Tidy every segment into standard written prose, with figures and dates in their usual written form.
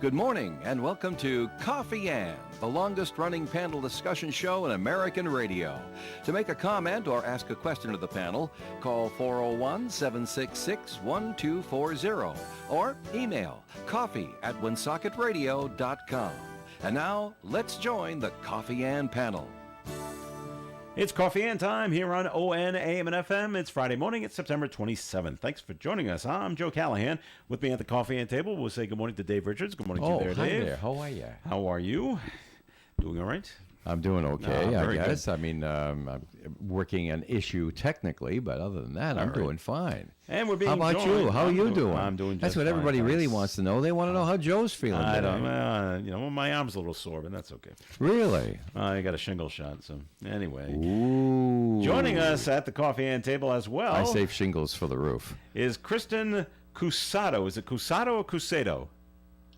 Good morning and welcome to Coffee Ann, the longest-running panel discussion show in American radio. To make a comment or ask a question of the panel, call 401-766-1240 or email coffee@woonsocket.radio.com. And now, let's join the Coffee Ann panel. It's Coffee Ann time here on ON, AM, and FM. It's Friday morning. It's September 27th. Thanks for joining us. I'm Joe Callahan. With me at the Coffee Ann table, we'll say good morning to Dave Richards. Good morning to you there, hi Dave. there. How are you? How are you? Doing all right? I'm doing okay, I very guess. good. I mean, I'm working an issue technically, but other than that, I'm right. doing fine. And we're being How about joined. you? How are you doing? I'm doing just That's what fine, everybody really thanks. wants to know. They want to know how Joe's feeling I today. don't, my arm's a little sore, but that's okay. Really? I got a shingle shot, so anyway. Ooh. Joining us at the Coffee Ann table as well I save shingles for the roof. is Kristen Cusado. Is it Cusado or Cusado?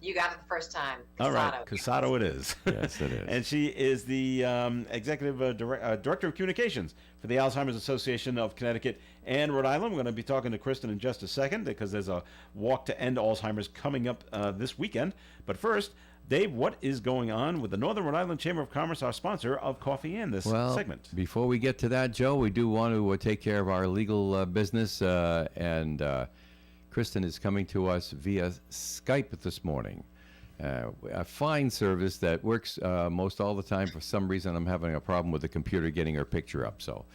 You got it the first time. All right, Casado. Cusado it is. Yes, it is. And she is the Executive Director of Communications for the Alzheimer's Association of Connecticut and Rhode Island. We're going to be talking to Kristen in just a second because there's a walk to end Alzheimer's coming up this weekend. But first, Dave, what is going on with the Northern Rhode Island Chamber of Commerce, our sponsor of Coffee Ann this segment? Before we get to that, Joe, we do want to take care of our legal business, and Kristen is coming to us via Skype this morning. A fine service that works most all the time. For some reason, I'm having a problem with the computer getting her picture up. So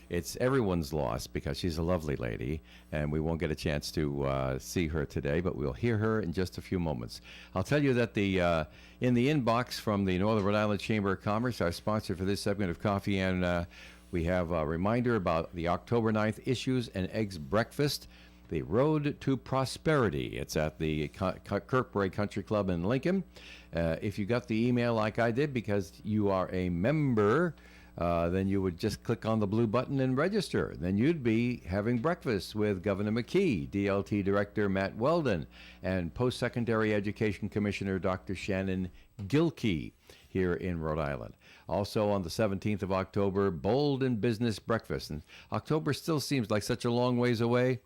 it's everyone's loss because she's a lovely lady, and we won't get a chance to see her today, but we'll hear her in just a few moments. I'll tell you that in the inbox from the Northern Rhode Island Chamber of Commerce, our sponsor for this segment of Coffee Ann, we have a reminder about the October 9th Issues and Eggs Breakfast, the Road to Prosperity. It's at the Kirkbride Country Club in Lincoln. If you got the email like I did because you are a member, then you would just click on the blue button and register. Then you'd be having breakfast with Governor McKee, DLT Director Matt Weldon, and Post-Secondary Education Commissioner Dr. Shannon Gilkey here in Rhode Island. Also on the 17th of October, Bold in Business Breakfast. And October still seems like such a long ways away.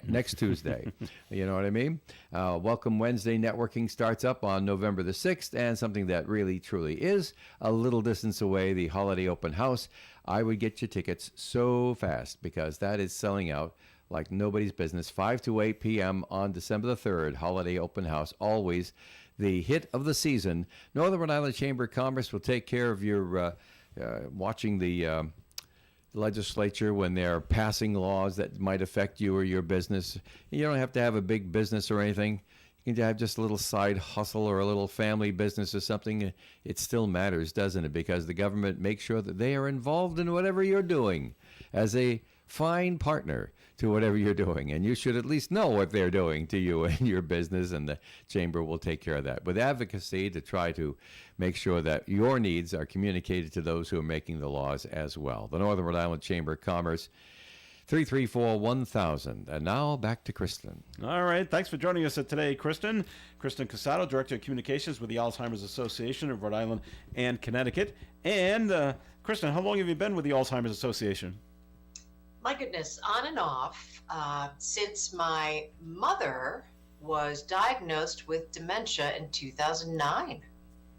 Next Tuesday. You know what I mean? Welcome Wednesday networking starts up on November the 6th, and something that really, truly is a little distance away, the Holiday Open House. I would get your tickets so fast because that is selling out like nobody's business. 5 to 8 p.m. on December the 3rd, Holiday Open House, always the hit of the season. Northern Rhode Island Chamber of Commerce will take care of your watching the legislature when they're passing laws that might affect you or your business. You don't have to have a big business or anything. You can have just a little side hustle or a little family business or something. It still matters, doesn't it? Because the government makes sure that they are involved in whatever you're doing as a fine partner to whatever you're doing, and you should at least know what they're doing to you and your business, and the chamber will take care of that with advocacy to try to make sure that your needs are communicated to those who are making the laws as well. The Northern Rhode Island Chamber of Commerce, 334-1000. And now back to Kristen. All right. Thanks for joining us today, Kristen. Kristen Cusado, Director of Communications with the Alzheimer's Association of Rhode Island and Connecticut. And Kristen, how long have you been with the Alzheimer's Association? My goodness, on and off, since my mother was diagnosed with dementia in 2009.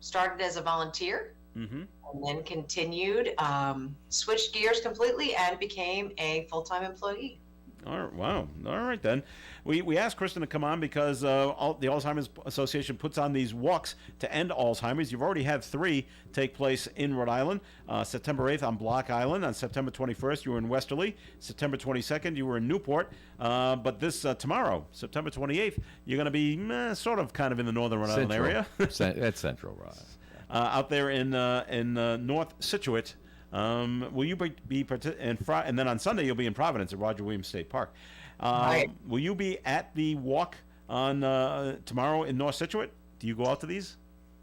Started as a volunteer, and then continued, switched gears completely, and became a full-time employee. All right, wow. All right, then. We asked Kristen to come on because the Alzheimer's Association puts on these walks to end Alzheimer's. You've already had 3 take place in Rhode Island. September 8th on Block Island. On September 21st, you were in Westerly. September 22nd, you were in Newport. But this tomorrow, September 28th, you're going to be sort of kind of in the Northern Rhode Island area. That's Central Rhode Island. Out there in North Situate. Will you be and then on Sunday you'll be in Providence at Roger Williams State Park. Right. Will you be at the walk on tomorrow in North Situate? Do you go out to these?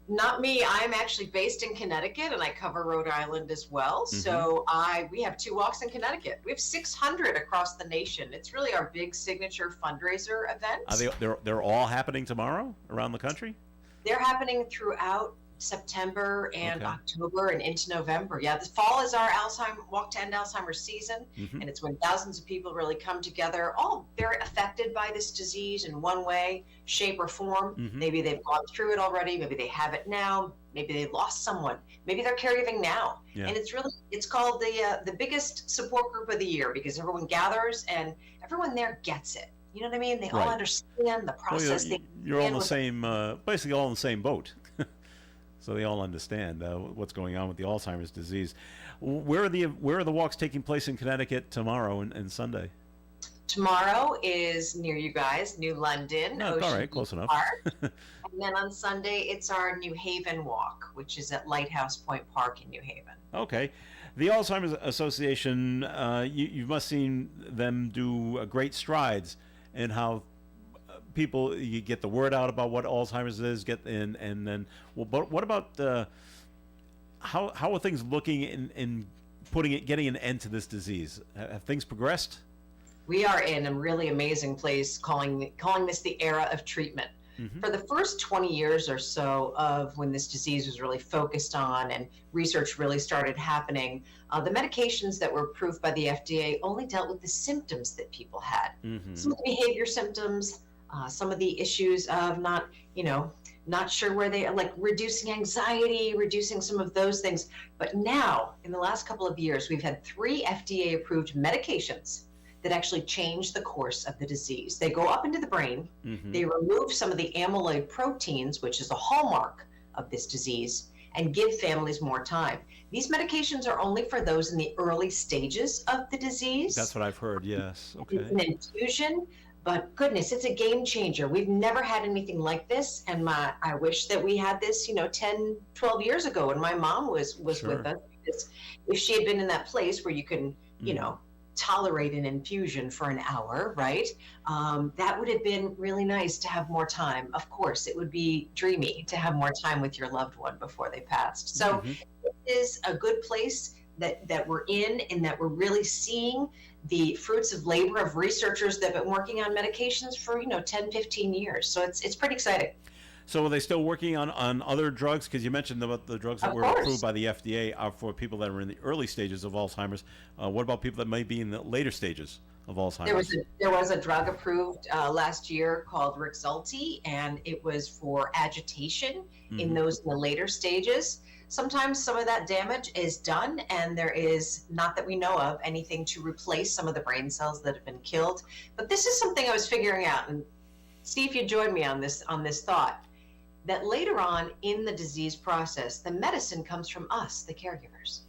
Not me. I'm actually based in Connecticut, and I cover Rhode Island as well. So we have 2 walks in Connecticut. We have 600 across the nation. It's really our big signature fundraiser event. They're all happening tomorrow around the country? They're happening throughout September and Okay. October and into November. Yeah, the fall is our Alzheimer Walk to End Alzheimer's season, Mhm. and it's when thousands of people really come together. All they're affected by this disease in one way, shape, or form. Mhm. Maybe they've gone through it already. Maybe they have it now. Maybe they lost someone. Maybe they're caregiving now. Yeah. And it's called the biggest support group of the year because everyone gathers and everyone there gets it. You know what I mean? They all Right. understand the Well, process. you're all in the with- same, basically all in the same boat. So they all understand what's going on with the Alzheimer's disease. Where are the walks taking place in Connecticut tomorrow and Sunday? Tomorrow is near you guys, New London. No, Ocean all right, Beach close enough. Park. And then on Sunday, it's our New Haven walk, which is at Lighthouse Point Park in New Haven. Okay. The Alzheimer's Association, you must seen them do great strides in how people, you get the word out about what Alzheimer's is, and then, well, but what about how are things looking in getting an end to this disease? Have things progressed? We are in a really amazing place calling this the era of treatment. Mhm. For the first 20 years or so of when this disease was really focused on and research really started happening, the medications that were approved by the FDA only dealt with the symptoms that people had. Mhm. Some of the behavior symptoms, some of the issues of not sure where they are, like reducing anxiety, reducing some of those things. But now, in the last couple of years, we've had 3 FDA approved medications that actually change the course of the disease. They go up into the brain, Mhm. they remove some of the amyloid proteins, which is a hallmark of this disease, and give families more time. These medications are only for those in the early stages of the disease. That's what I've heard. Yes. It's Okay. an infusion, but goodness, it's a game changer. We've never had anything like this, and I wish that we had this, 10, 12 years ago when my mom was Sure. with us. Because if she had been in that place where you can, tolerate an infusion for an hour, right? That would have been really nice to have more time. Of course, it would be dreamy to have more time with your loved one before they passed. So Mhm. it is a good place that we're in that we're really seeing the fruits of labor of researchers that have been working on medications for 10, 15 years. So it's pretty exciting. So are they still working on other drugs? Because you mentioned about the drugs that Of were course. approved by the FDA are for people that are in the early stages of Alzheimer's. What about people that may be in the later stages of Alzheimer's? There was a drug approved last year called Rexulti, and it was for agitation in Mhm. those in the later stages. Sometimes some of that damage is done, and there is, not that we know of, anything to replace some of the brain cells that have been killed. But this is something I was figuring out, and see if you join me on this thought. That later on in the disease process, the medicine comes from us, the caregivers,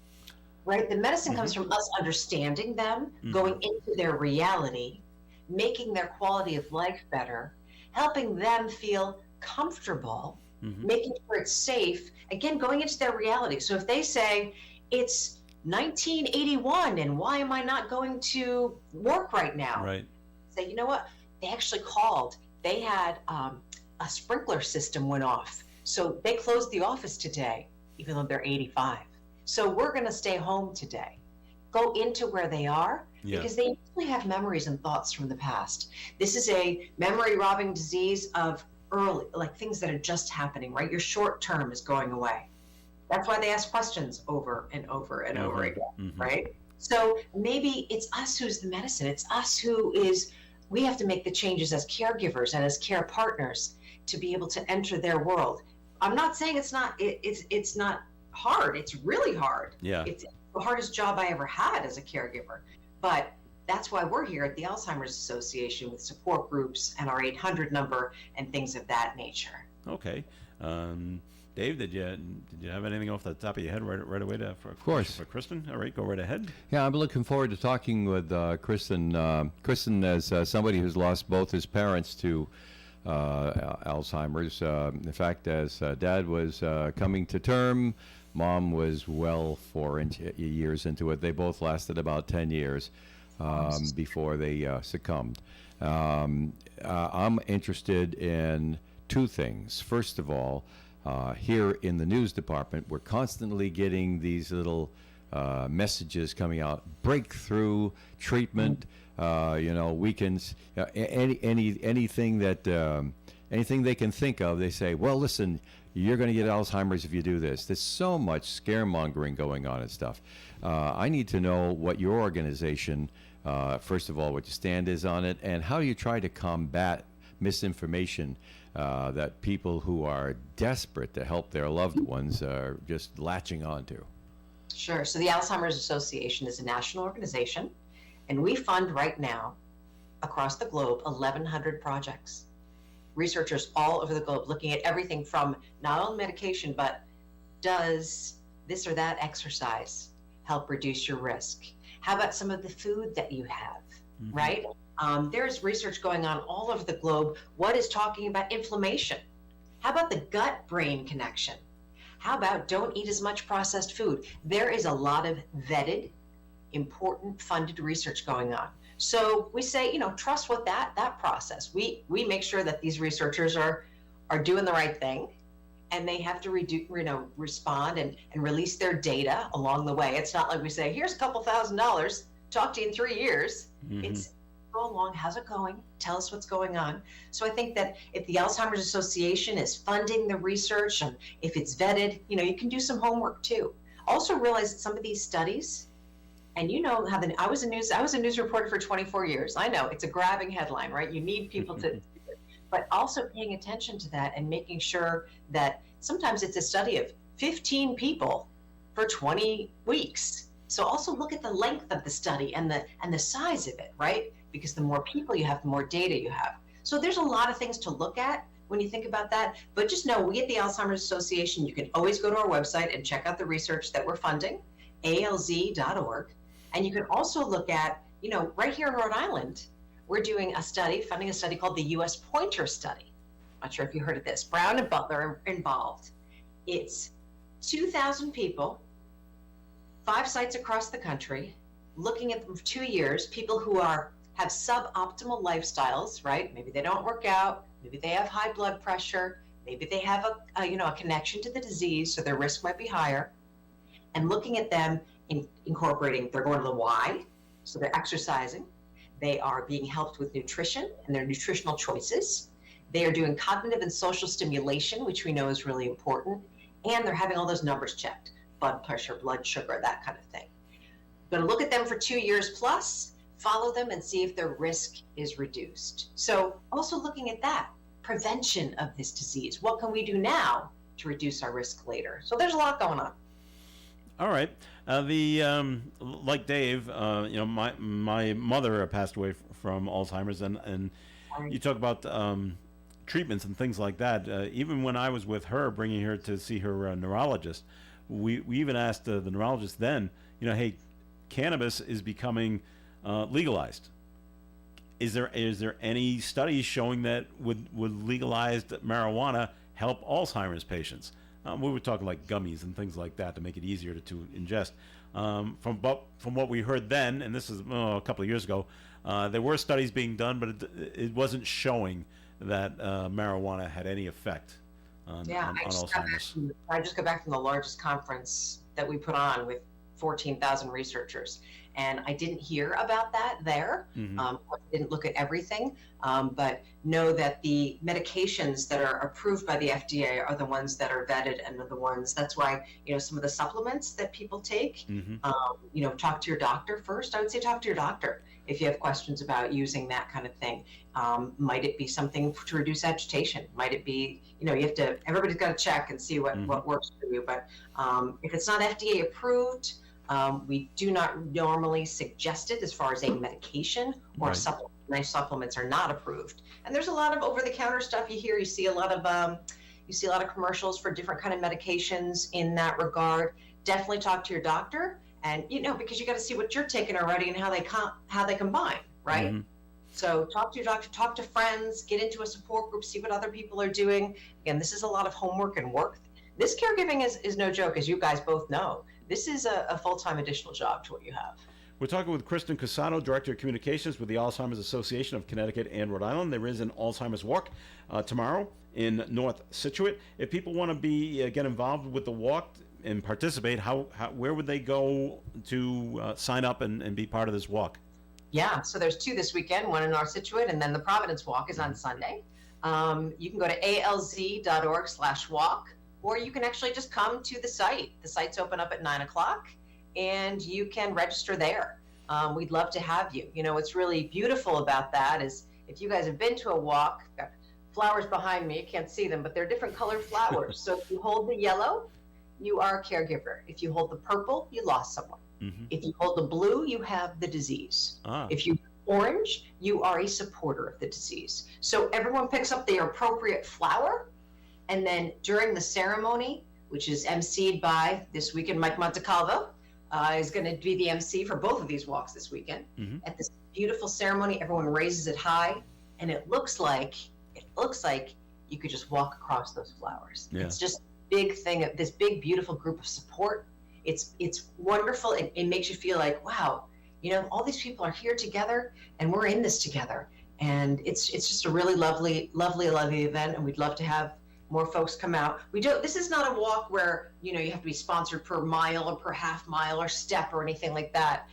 right? The medicine comes from us understanding them, going into their reality, making their quality of life better, helping them feel comfortable, Mhm. making sure it's safe, again, going into their reality. So if they say, it's 1981 and why am I not going to work right now? Right. Say, you know what? They actually called. They had a sprinkler system went off. So they closed the office today, even though they're 85. So we're going to stay home today. Go into where they are Yeah. because they usually have memories and thoughts from the past. This is a memory robbing disease of early, like things that are just happening, right? Your short term is going away. That's why they ask questions over and over and over again, Mhm. right? So maybe it's us who's the medicine. It's us we have to make the changes as caregivers and as care partners to be able to enter their world. I'm not saying it's not hard. It's really hard. Yeah. It's the hardest job I ever had as a caregiver. But that's why we're here at the Alzheimer's Association with support groups and our 800 number and things of that nature. Okay. Dave, did you have anything off the top of your head right away for course. for Kristen? All right, go right ahead. Yeah, I'm looking forward to talking with Kristen. Kristen, as somebody who's lost both his parents to Alzheimer's. In fact, as Dad was coming to term, Mom was well 4 years into it. They both lasted about 10 years before they succumbed. I'm interested in two things. First of all, here in the news department, we're constantly getting these little messages coming out: breakthrough treatment. We can anything that anything they can think of, they say, well, listen, you're going to get Alzheimer's if you do this. There's so much scaremongering going on and stuff. I need to know what your organization, first of all, what your stand is on it, and how you try to combat misinformation that people who are desperate to help their loved ones are just latching onto. Sure. So the Alzheimer's Association is a national organization, and we fund right now across the globe 1,100 projects. Researchers all over the globe looking at everything from not only medication, but does this or that exercise help reduce your risk? How about some of the food that you have, right? There's research going on all over the globe. What is talking about inflammation? How about the gut-brain connection? How about don't eat as much processed food? There is a lot of vetted, important, funded research going on. So we say, trust what that process. We make sure that these researchers are doing the right thing, and they have to respond and release their data along the way. It's not like we say, here's a couple $1,000, talk to you in 3 years. It's go along, how's it going? Tell us what's going on. So I think that if the Alzheimer's Association is funding the research, and if it's vetted, you can do some homework too. Also realize that some of these studies, and I was a news reporter for 24 years. I know it's a grabbing headline, right? You need people to, but also paying attention to that and making sure that sometimes it's a study of 15 people for 20 weeks. So also look at the length of the study and the size of it, right? Because the more people you have, the more data you have. So there's a lot of things to look at when you think about that. But just know, we at the Alzheimer's Association, you can always go to our website and check out the research that we're funding, alz.org. And you can also look at, right here in Rhode Island, we're doing funding a study called the U.S. Pointer Study. I'm not sure if you heard of this. Brown and Butler are involved. It's 2,000 people, 5 sites across the country, looking at them for 2 years, people who have suboptimal lifestyles, right? Maybe they don't work out, maybe they have high blood pressure, maybe they have a connection to the disease, so their risk might be higher. And looking at them, incorporating, they're going to the Y, so they're exercising, they are being helped with nutrition and their nutritional choices, they are doing cognitive and social stimulation, which we know is really important, and they're having all those numbers checked, blood pressure, blood sugar, that kind of thing. Going to look at them for 2 years plus, follow them and see if their risk is reduced. So also looking at that, prevention of this disease. What can we do now to reduce our risk later? So there's a lot going on. All right. Like Dave, my mother passed away from Alzheimer's, and you talk about treatments and things like that. Even when I was with her, bringing her to see her neurologist, we even asked the neurologist then, hey, cannabis is becoming legalized. Is there any studies showing that would legalized marijuana help Alzheimer's patients? We were talking like gummies and things like that to make it easier to ingest. From what we heard then, and this is a couple of years ago, there were studies being done, but it wasn't showing that marijuana had any effect on Alzheimer's. I just got back from the largest conference that we put on with 14,000 researchers, and I didn't hear about that there. I didn't look at everything, but know that the medications that are approved by the FDA are the ones that are vetted and are the ones. That's why some of the supplements that people take. Talk to your doctor first. I would say talk to your doctor if you have questions about using that kind of thing. Might it be something to reduce agitation? Might it be everybody's got to check and see what works for you. But if it's not FDA approved, we do not normally suggest it as far as a medication or Right. supplement. Nice supplements are not approved. And there's a lot of over-the-counter stuff you hear. You see a lot of commercials for different kind of medications in that regard. Definitely talk to your doctor, and because you got to see what you're taking already and how they combine, right? So talk to your doctor, talk to friends, get into a support group, see what other people are doing. Again, this is a lot of homework and work. This caregiving is no joke, as you guys both know. This is a full-time additional job to what you have. We're talking with Kristen Casano, Director of Communications with the Alzheimer's Association of Connecticut and Rhode Island. There is an Alzheimer's Walk tomorrow in North Situate. If people want to get involved with the walk and participate, where would they go to sign up and be part of this walk? Yeah, so there's 2 this weekend, one in North Situate, and then the Providence Walk is on Sunday. You can go to alz.org/walk, or you can actually just come to the site. The site's open up at 9 o'clock, and you can register there. We'd love to have you. You know, what's really beautiful about that is if you guys have been to a walk, got flowers behind me, you can't see them, but they're different colored flowers. So if you hold the yellow, you are a caregiver. If you hold the purple, you lost someone. Mm-hmm. If you hold the blue, you have the disease. If you orange, you are a supporter of the disease. So everyone picks up their appropriate flower, and then during the ceremony, which is emceed by this weekend, Mike Montecalvo is going to be the MC for both of these walks this weekend. Mm-hmm. At this beautiful ceremony, everyone raises it high, and it looks like you could just walk across those flowers. Yeah. It's just a big thing of this big, beautiful group of support. It's wonderful. It makes you feel like, wow, you know, all these people are here together, and we're in this together. And it's just a really lovely event, and we'd love to have more folks come out. This is not a walk where, you know, you have to be sponsored per mile or per half mile or step or anything like that.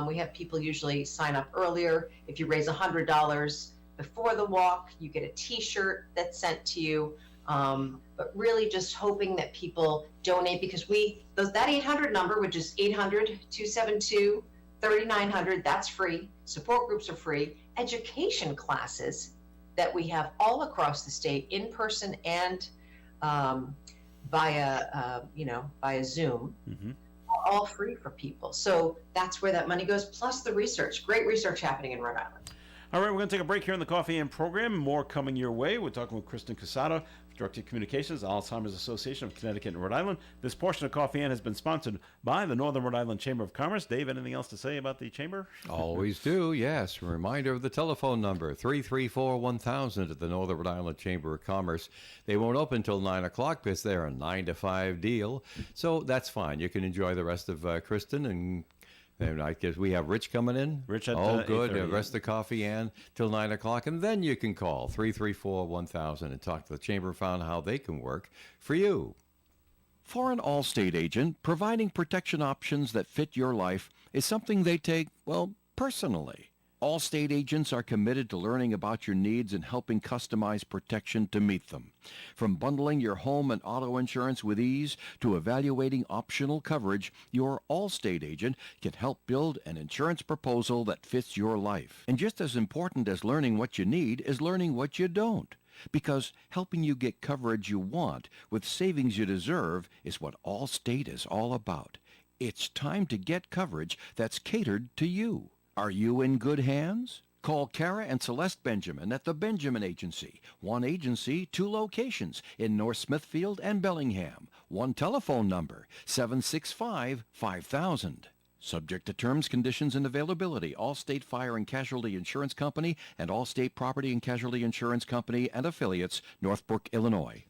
We have people usually sign up earlier. If you raise $100 before the walk, you get a T-shirt that's sent to you. But really just hoping that people donate, because that 800 number, which is 800-272-3900, that's free. Support groups are free. Education classes that we have all across the state, in person and via Zoom, Mm-hmm. are all free for people. So that's where that money goes, plus the research. Great research happening in Rhode Island. All right, we're going to take a break here in the Coffee and program. More coming your way. We're talking with Kristen Casado, Director of Communications, Alzheimer's Association of Connecticut and Rhode Island. This portion of Coffee and has been sponsored by the Northern Rhode Island Chamber of Commerce. Dave, anything else to say about the Chamber? Always do, yes. A reminder of the telephone number, 334-1000 at the Northern Rhode Island Chamber of Commerce. They won't open until 9 o'clock because they're a 9 to 5 deal. So that's fine. You can enjoy the rest of Kristen and I guess we have Rich coming in. Rich at good. 8:30. The rest of the Coffee and till 9 o'clock. And then you can call 334-1000 and talk to the Chamber and find out how they can work for you. For an Allstate agent, providing protection options that fit your life is something they take, well, personally. Allstate agents are committed to learning about your needs and helping customize protection to meet them. From bundling your home and auto insurance with ease to evaluating optional coverage, your Allstate agent can help build an insurance proposal that fits your life. And just as important as learning what you need is learning what you don't. Because helping you get coverage you want with savings you deserve is what Allstate is all about. It's time to get coverage that's catered to you. Are you in good hands? Call Kara and Celeste Benjamin at the Benjamin Agency. One agency, two locations in North Smithfield and Bellingham. One telephone number, 765-5000. Subject to terms, conditions, and availability. Allstate Fire and Casualty Insurance Company and Allstate Property and Casualty Insurance Company and affiliates, Northbrook, Illinois.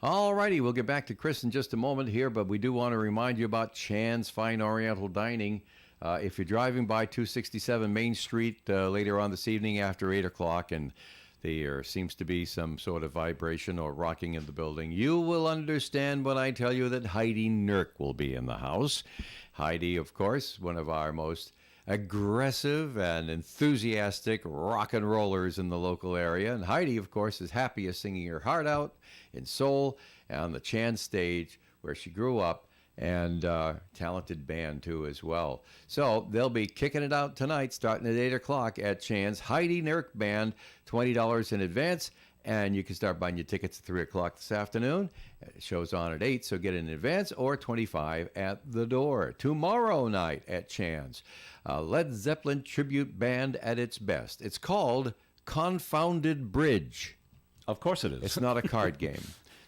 All righty, we'll get back to Chris in just a moment here, but we do want to remind you about Chan's Fine Oriental Dining. If you're driving by 267 Main Street later on this evening after 8 o'clock and there seems to be some sort of vibration or rocking in the building, you will understand when I tell you that Heidi Nurk will be in the house. Heidi, of course, one of our most aggressive and enthusiastic rock and rollers in the local area. And Heidi, of course, is happiest singing her heart out in soul on the Chan stage where she grew up. And talented band, too, as well. So they'll be kicking it out tonight, starting at 8 o'clock at Chan's Heidi Nurk Band, $20 in advance. And you can start buying your tickets at 3 o'clock this afternoon. The show's on at 8, so get it in advance, or $25 at the door. Tomorrow night at Chan's, Led Zeppelin tribute band at its best. It's called Confounded Bridge. Of course it is. It's not a card game.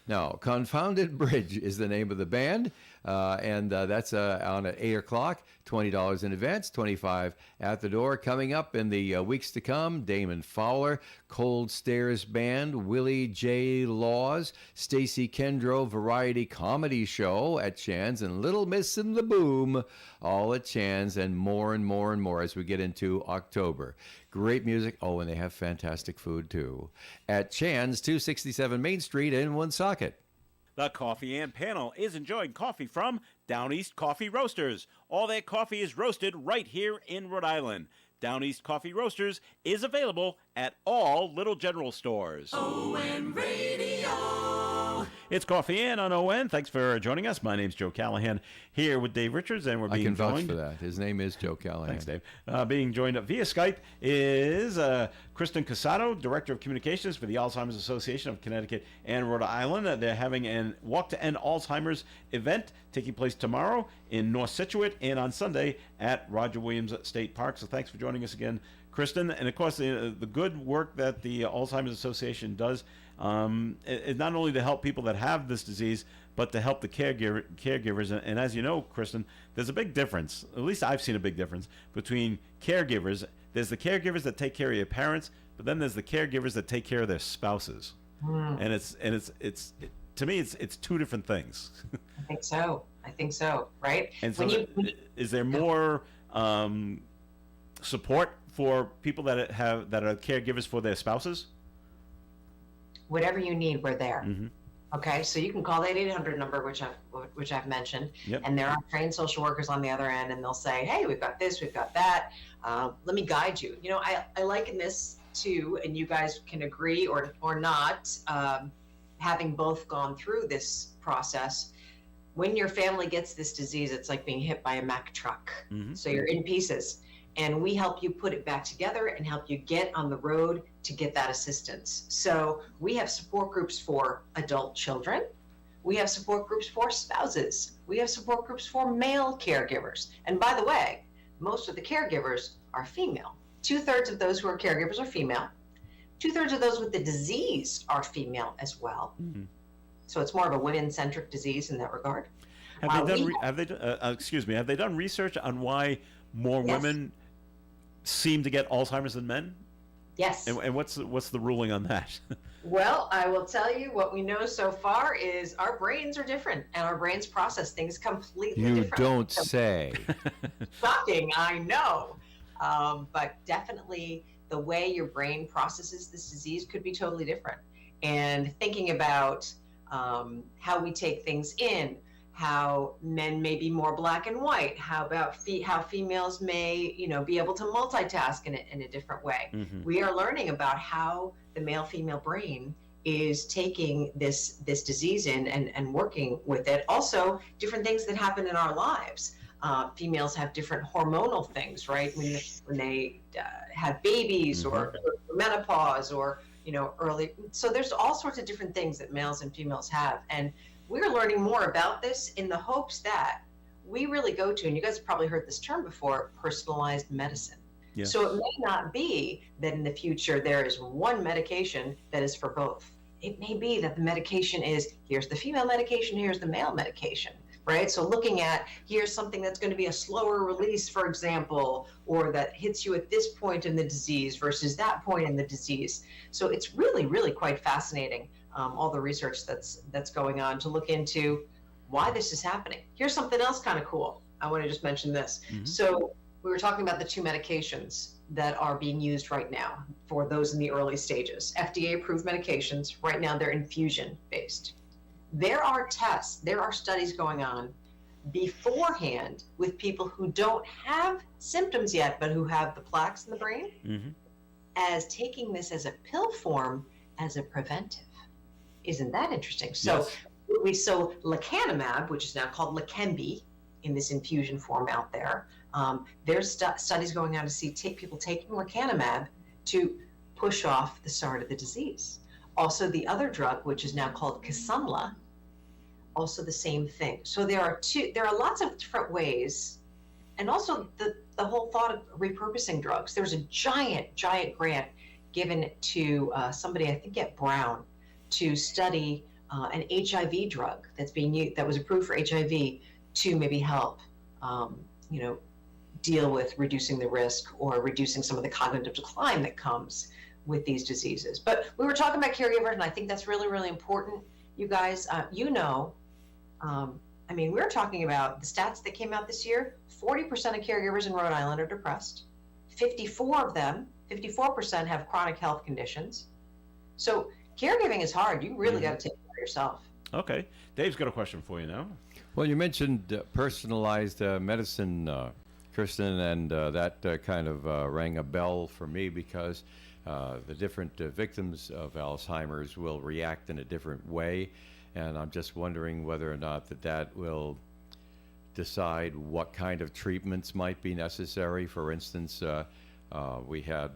No, Confounded Bridge is the name of the band, and that's on at 8 o'clock, $20 in advance, $25 at the door. Coming up in the weeks to come, Damon Fowler, Cold Stairs Band, Willie J. Laws, Stacy Kendrow Variety Comedy Show at Chan's, and Little Miss and the Boom, all at Chan's, and more and more and more as we get into October. Great music. Oh, and they have fantastic food, too. At Chan's, 267 Main Street in Woonsocket. The Coffee and Panel is enjoying coffee from Down East Coffee Roasters. All their coffee is roasted right here in Rhode Island. Down East Coffee Roasters is available at all Little General stores. It's Coffee In on ON. Thanks for joining us. My name's Joe Callahan here with Dave Richards, and we're I being can vouch joined. for that. His name is Joe Callahan. Thanks, Dave. Being joined via Skype is Kristen Casado, Director of Communications for the Alzheimer's Association of Connecticut and Rhode Island. They're having a Walk to End Alzheimer's event taking place tomorrow in North Situate and on Sunday at Roger Williams State Park. So thanks for joining us again, Kristen. And of course, the good work that the Alzheimer's Association does is not only to help people that have this disease, but to help the caregivers. And as you know, Kristen, there's a big difference. At least I've seen a big difference between caregivers. There's the caregivers that take care of your parents, but then there's the caregivers that take care of their spouses. And it's to me, it's two different things. I think so. Right. And so, is there more support for people that are caregivers for their spouses? Whatever you need, we're there. Mm-hmm. Okay, so you can call that 800 number, which I've mentioned, Yep. and there are trained social workers on the other end, and they'll say, "Hey, we've got this, we've got that. Let me guide you." You know, I liken this to, and you guys can agree or not, having both gone through this process. When your family gets this disease, it's like being hit by a Mack truck. Mm-hmm. So you're in pieces. And we help you put it back together and help you get on the road to get that assistance. So we have support groups for adult children. We have support groups for spouses. We have support groups for male caregivers. And by the way, most of the caregivers are female. 2/3 of those who are caregivers are female. 2/3 of those with the disease are female as well. Mm-hmm. So it's more of a women-centric disease in that regard. Have they done research on why more Yes. women seem to get Alzheimer's than men? Yes. And what's the ruling on that? Well, I will tell you what we know so far is our brains are different and our brains process things completely You different. don't say. Shocking, I know. But definitely the way your brain processes this disease could be totally different. And thinking about how we take things in, how men may be more black and white, how about how females may, be able to multitask in a different way. Mm-hmm. We are learning about how the male-female brain is taking this disease in and working with it. Also, different things that happen in our lives. Females have different hormonal things, right? When they have babies Mm-hmm. or menopause or early. So there's all sorts of different things that males and females have, and we're learning more about this in the hopes that we really go to, and you guys have probably heard this term before, personalized medicine. Yes. So it may not be that in the future there is one medication that is for both. It may be that the medication is, here's the female medication, here's the male medication, right? So looking at, here's something that's going to be a slower release, for example, or that hits you at this point in the disease versus that point in the disease. So it's really, really quite fascinating. All the research that's going on to look into why this is happening. Here's something else kind of cool. I want to just mention this. Mm-hmm. So we were talking about the 2 medications that are being used right now for those in the early stages. FDA approved medications. Right now they're infusion based. There are tests, there are studies going on beforehand with people who don't have symptoms yet, but who have the plaques in the brain, Mm-hmm. as taking this as a pill form as a preventive. Isn't that interesting? Yes. So lecanemab, which is now called Leqembi, in this infusion form out there, there's studies going on to see people taking lecanemab to push off the start of the disease. Also, the other drug, which is now called Kisunla, also the same thing. So there are lots of different ways, and also the whole thought of repurposing drugs. There's a giant grant given to somebody, I think at Brown, to study an HIV drug that's being used, that was approved for HIV, to maybe help, deal with reducing the risk or reducing some of the cognitive decline that comes with these diseases. But we were talking about caregivers, and I think that's really, really important. You guys, we were talking about the stats that came out this year. 40% of caregivers in Rhode Island are depressed. 54% have chronic health conditions. So caregiving is hard. You really got to take care of yourself. Okay. Dave's got a question for you now. Well, you mentioned personalized medicine, Kristen, and that kind of rang a bell for me because the different victims of Alzheimer's will react in a different way, and I'm just wondering whether or not that will decide what kind of treatments might be necessary. For instance, we had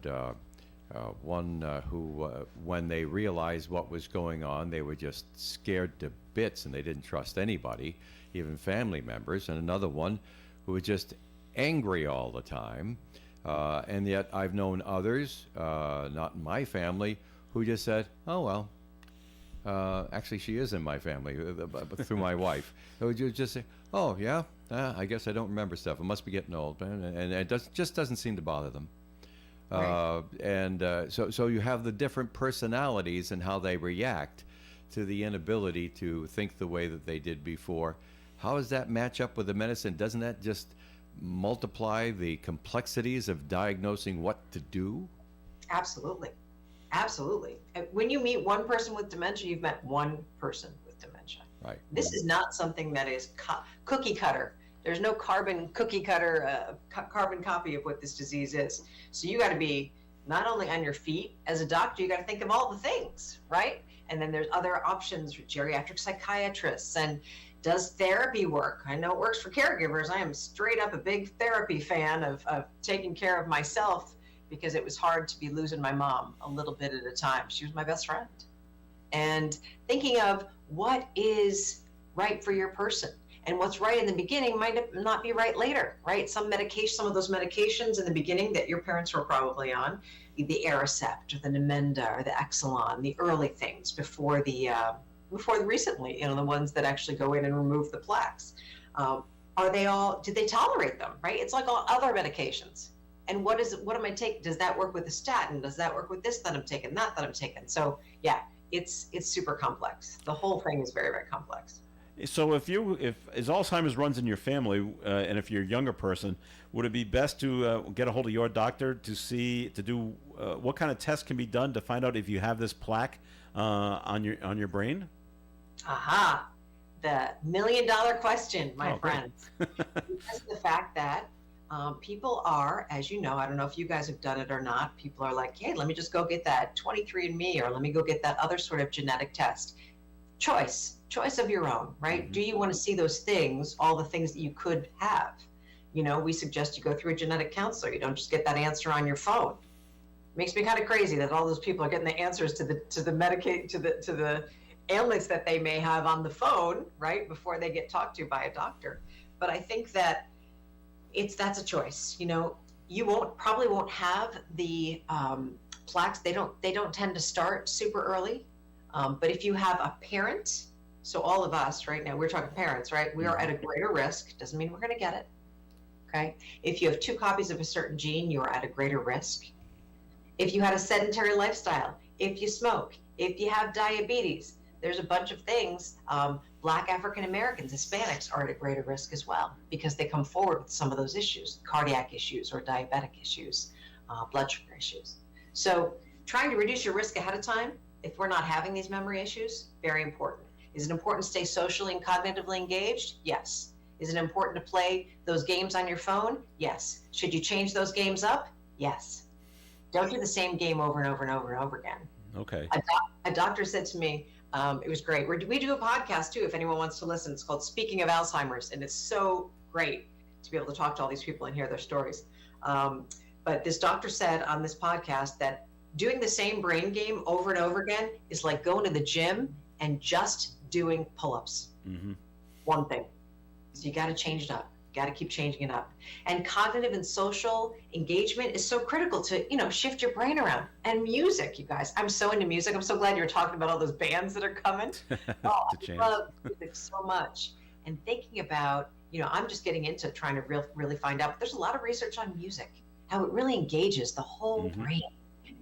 one who, when they realized what was going on, they were just scared to bits and they didn't trust anybody, even family members, and another one who was just angry all the time. And yet I've known others, not in my family, who just said, oh, well, actually she is in my family, but through my wife. Who would just say, oh, yeah, I guess I don't remember stuff. I must be getting old. And it just doesn't seem to bother them. Right. So you have the different personalities and how they react to the inability to think the way that they did before. How does that match up with the medicine? Doesn't that just multiply the complexities of diagnosing what to do? Absolutely. Absolutely. And when you meet one person with dementia, you've met one person with dementia. Right. This is not something that is cookie cutter. There's no carbon cookie cutter, carbon copy of what this disease is. So you got to be not only on your feet as a doctor, you got to think of all the things, right? And then there's other options for geriatric psychiatrists. And does therapy work? I know it works for caregivers. I am straight up a big therapy fan of taking care of myself because it was hard to be losing my mom a little bit at a time. She was my best friend. And thinking of what is right for your person. And what's right in the beginning might not be right later, right? Some of those medications in the beginning that your parents were probably on, the Aricept or the Namenda or the Exelon, the early things before the recently, the ones that actually go in and remove the plaques. Did they tolerate them, right? It's like all other medications. And what am I taking? Does that work with a statin? Does that work with this that I'm taking, that I'm taking? So yeah, it's super complex. The whole thing is very, very complex. So if Alzheimer's runs in your family, and if you're a younger person, would it be best to get a hold of your doctor to do what kind of tests can be done to find out if you have this plaque on your brain? Aha, the $1 million question, my great. friends. Because of the fact that people are, as you know, I don't know if you guys have done it or not, people are like, hey, let me just go get that 23andMe or let me go get that other sort of genetic test. Choice of your own, right? Mm-hmm. Do you want to see those things, all the things that you could have? We suggest you go through a genetic counselor. You don't just get that answer on your phone. Makes me kind of crazy that all those people are getting the answers to the ailments that they may have on the phone, right, before they get talked to by a doctor. But I think that that's a choice. You probably won't have the plaques. They don't tend to start super early. But if you have a parent, so all of us right now, we're talking parents, right? We are at a greater risk. Doesn't mean we're going to get it. Okay. If you have 2 copies of a certain gene, you are at a greater risk. If you had a sedentary lifestyle, if you smoke, if you have diabetes, there's a bunch of things. Black African Americans, Hispanics are at a greater risk as well because they come forward with some of those issues, cardiac issues or diabetic issues, blood sugar issues. So trying to reduce your risk ahead of time, if we're not having these memory issues, very important. Is it important to stay socially and cognitively engaged? Yes. Is it important to play those games on your phone? Yes. Should you change those games up? Yes. Don't do the same game over and over and over and over again. Okay. A doctor said to me, it was great. We do a podcast too, if anyone wants to listen. It's called Speaking of Alzheimer's, and it's so great to be able to talk to all these people and hear their stories. But this doctor said on this podcast that doing the same brain game over and over again is like going to the gym and just doing pull-ups. Mm-hmm. One thing. So you got to change it up. You got to keep changing it up. And cognitive and social engagement is so critical to, shift your brain around. And music, you guys. I'm so into music. I'm so glad you're talking about all those bands that are coming. I love music so much. And thinking about, I'm just getting into trying to really find out. But there's a lot of research on music, how it really engages the whole brain.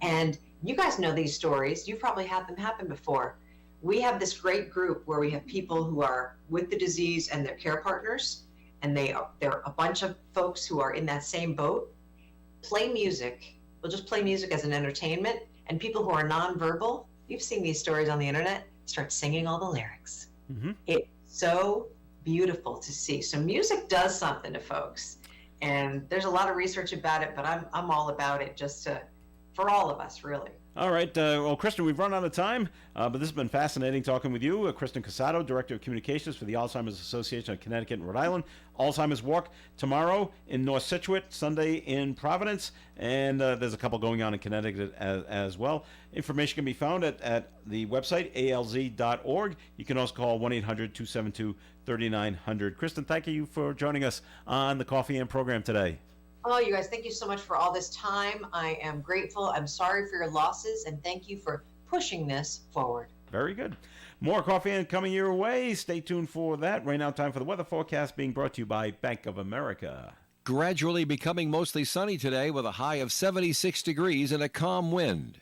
And you guys know these stories. You've probably had them happen before. We have this great group where we have people who are with the disease and their care partners, and they're a bunch of folks who are in that same boat. Play music. We'll just play music as an entertainment. And people who are nonverbal, you've seen these stories on the internet, start singing all the lyrics. Mm-hmm. It's so beautiful to see. So music does something to folks. And there's a lot of research about it, but I'm all about it for all of us, really. All right. Well, Kristen, we've run out of time, but this has been fascinating talking with you. Kristen Casado, Director of Communications for the Alzheimer's Association of Connecticut and Rhode Island. Alzheimer's Walk tomorrow in North Situate, Sunday in Providence, and there's a couple going on in Connecticut as well. Information can be found at the website, alz.org. You can also call 1-800-272-3900. Kristen, thank you for joining us on the Coffee and program today. Oh, you guys, thank you so much for all this time. I am grateful. I'm sorry for your losses, and thank you for pushing this forward. Very good. More Coffee and coming your way. Stay tuned for that. Right now, time for the weather forecast being brought to you by Bank of America. Gradually becoming mostly sunny today with a high of 76 degrees and a calm wind.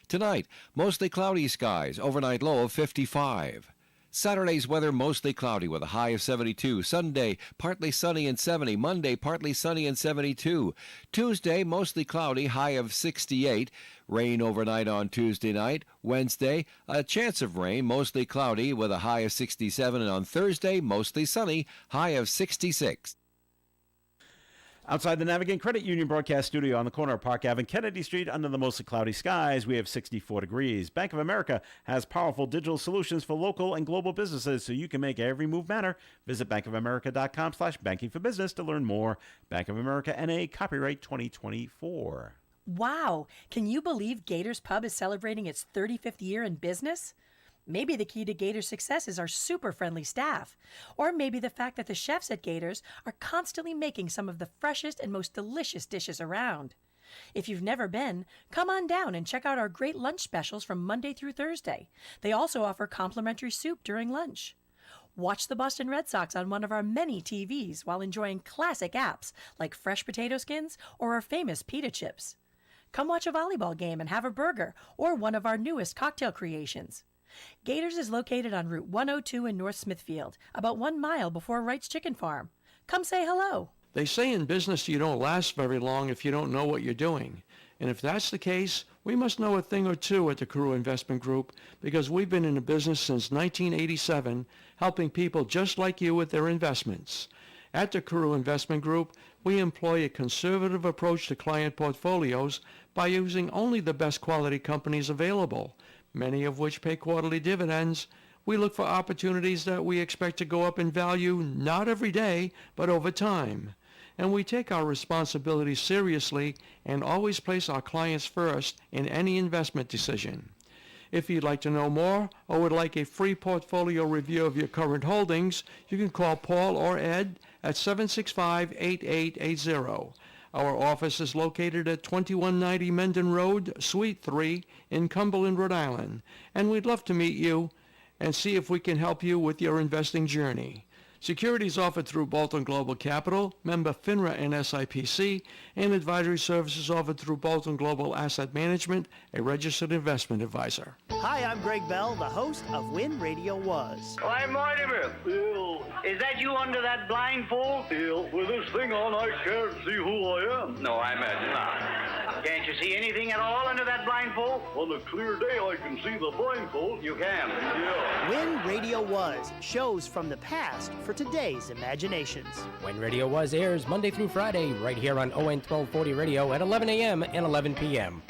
Tonight, mostly cloudy skies, overnight low of 55. Saturday's weather mostly cloudy with a high of 72. Sunday, partly sunny and 70. Monday, partly sunny and 72. Tuesday, mostly cloudy, high of 68. Rain overnight on Tuesday night. Wednesday, a chance of rain, mostly cloudy with a high of 67. And on Thursday, mostly sunny, high of 66. Outside the Navigant Credit Union broadcast studio on the corner of Park Ave and Kennedy Street under the mostly cloudy skies, we have 64 degrees. Bank of America has powerful digital solutions for local and global businesses so you can make every move matter. Visit bankofamerica.com/banking for business to learn more. Bank of America N.A. copyright 2024. Wow! Can you believe Gators Pub is celebrating its 35th year in business? Maybe the key to Gators' success is our super friendly staff. Or maybe the fact that the chefs at Gators are constantly making some of the freshest and most delicious dishes around. If you've never been, come on down and check out our great lunch specials from Monday through Thursday. They also offer complimentary soup during lunch. Watch the Boston Red Sox on one of our many TVs while enjoying classic apps like fresh potato skins or our famous pita chips. Come watch a volleyball game and have a burger or one of our newest cocktail creations. Gators is located on Route 102 in North Smithfield, about 1 mile before Wright's Chicken Farm. Come say hello. They say in business you don't last very long if you don't know what you're doing. And if that's the case, we must know a thing or two at the Carew Investment Group because we've been in the business since 1987, helping people just like you with their investments. At the Carew Investment Group, we employ a conservative approach to client portfolios by using only the best quality companies available, many of which pay quarterly dividends. We look for opportunities that we expect to go up in value not every day, but over time. And we take our responsibilities seriously and always place our clients first in any investment decision. If you'd like to know more or would like a free portfolio review of your current holdings, you can call Paul or Ed at 765-8880. Our office is located at 2190 Mendon Road, Suite 3 in Cumberland, Rhode Island, and we'd love to meet you and see if we can help you with your investing journey. Securities offered through Bolton Global Capital, member FINRA and SIPC, and advisory services offered through Bolton Global Asset Management, a registered investment advisor. Hi, I'm Greg Bell, the host of When Radio Was. I'm Mortimer. Bill. Is that you under that blindfold? Bill, with this thing on, I can't see who I am. No, I imagine not. Can't you see anything at all under that blindfold? On a clear day, I can see the blindfold. You can? Yeah. When Radio Was, shows from the past for today's imaginations. When Radio Was airs Monday through Friday, right here on ON 1240 Radio at 11 a.m. and 11 p.m.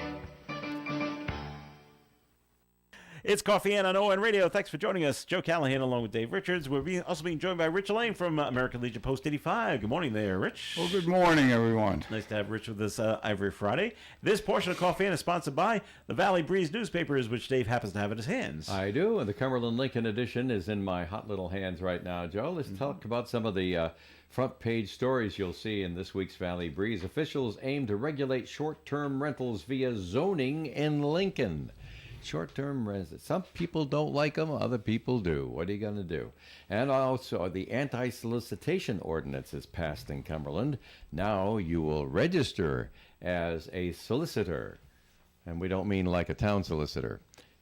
It's Coffee and on ON Radio. Thanks for joining us. Joe Callahan along with Dave Richards. We're also being joined by Rich Lane from American Legion Post 85. Good morning there, Rich. Well, good morning, everyone. Nice to have Rich with us every Friday. This portion of Coffee and is sponsored by the Valley Breeze newspapers, which Dave happens to have in his hands. I do, and the Cumberland Lincoln edition is in my hot little hands right now, Joe. Let's talk about some of the front page stories you'll see in this week's Valley Breeze. Officials aim to regulate short-term rentals via zoning in Lincoln. Short-term rentals. Some people don't like them, other people do. What are you going to do? And also, the anti-solicitation ordinance is passed in Cumberland. Now you will register as a solicitor. And we don't mean like a town solicitor.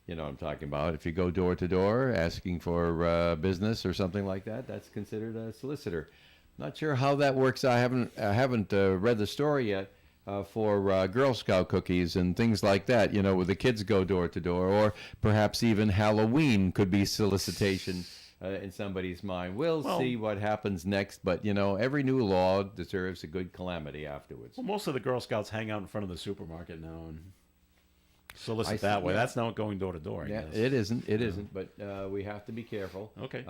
You know what I'm talking about. If you go door to door asking for business or something like that, that's considered a solicitor. Not sure how that works. I haven't read the story yet. For Girl Scout cookies and things like that, you know, where the kids go door to door, or perhaps even Halloween could be solicitation in somebody's mind. We'll Well- see what happens next, but every new law deserves a good calamity afterwards. Well, most of the Girl Scouts hang out in front of the supermarket now and solicit I see, that way. yeah. That's not going door to door, I Yeah, guess. it isn't. It isn't. But we have to be careful. Okay.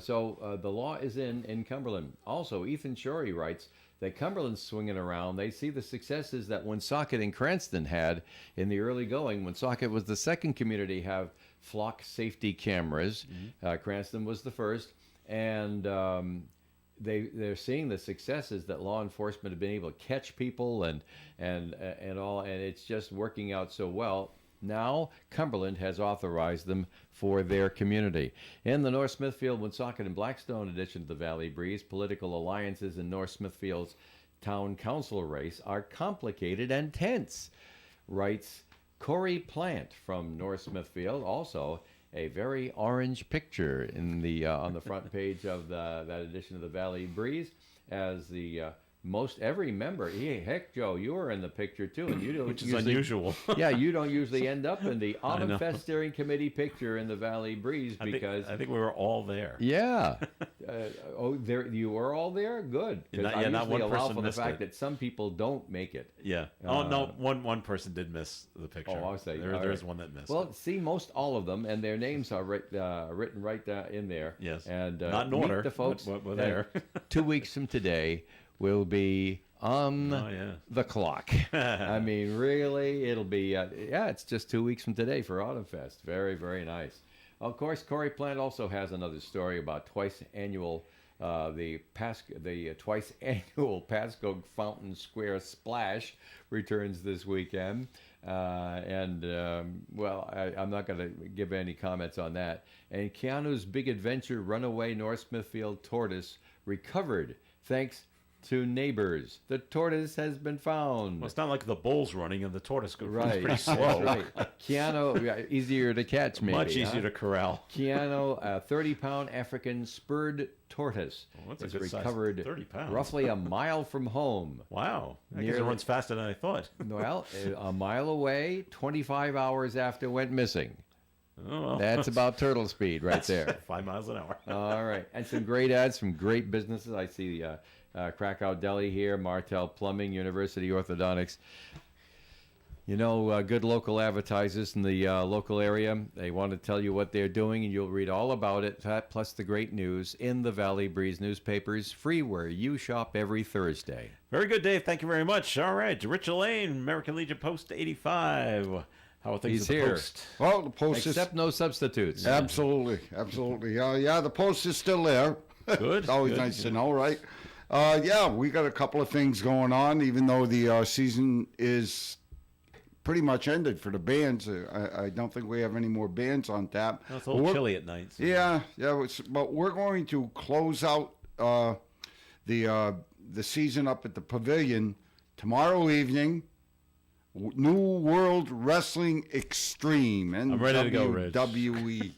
So the law is in Cumberland. Also, Ethan Shorey writes that Cumberland's swinging around. They see the successes that Woonsocket and Cranston had in the early going. Woonsocket was the second community to have flock safety cameras. Cranston was the first, and they're seeing the successes that law enforcement have been able to catch people and all, and it's just working out so well. Now Cumberland has authorized them for their community. In the North Smithfield, Woonsocket, and Blackstone edition of the Valley Breeze, political alliances in North Smithfield's town council race are complicated and tense, writes Corey Plant from North Smithfield. Also, a very orange picture in the on the front page of that edition of the Valley Breeze, as the most every member. Hey, heck, Joe, you were in the picture too, and you don't Which is usually, unusual. yeah, you don't usually end up in the I Autumn know. Fest Steering Committee picture in the Valley Breeze because I think we were all there. yeah. There you were all there. Good. 'Cause Not- I yeah, not usually one allow person for the missed fact it. that some people don't make it. Yeah. No, one person did miss the picture. Oh, I see. There, All there's right. one that missed. Well, it. see, most all of them, and their names are written right in there. Yes. And Not in meet order, the folks. but we're that there. 2 weeks from today will be on Oh, yeah. the clock. I mean, really, it'll be it's just 2 weeks from today for Autumn Fest. Very, very nice. Of course, Corey Plant also has another story about twice annual twice annual Pasco Fountain Square Splash returns this weekend. I'm not going to give any comments on that. And Keanu's Big Adventure Runaway North Smithfield Tortoise recovered thanks to neighbors. The tortoise has been found. Well, it's not like the bull's running and the tortoise goes Right, pretty slow. right. Keanu, easier to catch, maybe. Much easier to corral. Keanu, a 30-pound African spurred tortoise, Well, that's a is good size, recovered 30 pounds. roughly a mile from home. Wow. I guess it Nearly- runs faster than I thought. Well, a mile away, 25 hours after went missing. Oh, well. That's about turtle speed right there. 5 miles an hour. All right. And some great ads from great businesses. I see Krakow Deli here, Martel Plumbing, University Orthodontics. Good local advertisers in the local area. They want to tell you what they're doing, and you'll read all about it, that plus the great news in the Valley Breeze newspapers, free where you shop every Thursday. Very good, Dave. Thank you very much. All right. Richard Lane, American Legion Post 85. How are things He's at the here. Post? Well, the post Except no substitutes. is absolutely. The post is still there. Good, It's always good. nice to know, right? We got a couple of things going on, even though the season is pretty much ended for the bands. I don't think we have any more bands on tap. Well, it's a little But we're- chilly at night. so- but we're going to close out the season up at the Pavilion tomorrow evening. New World Wrestling Extreme. I'm ready to go, Rich. NWE.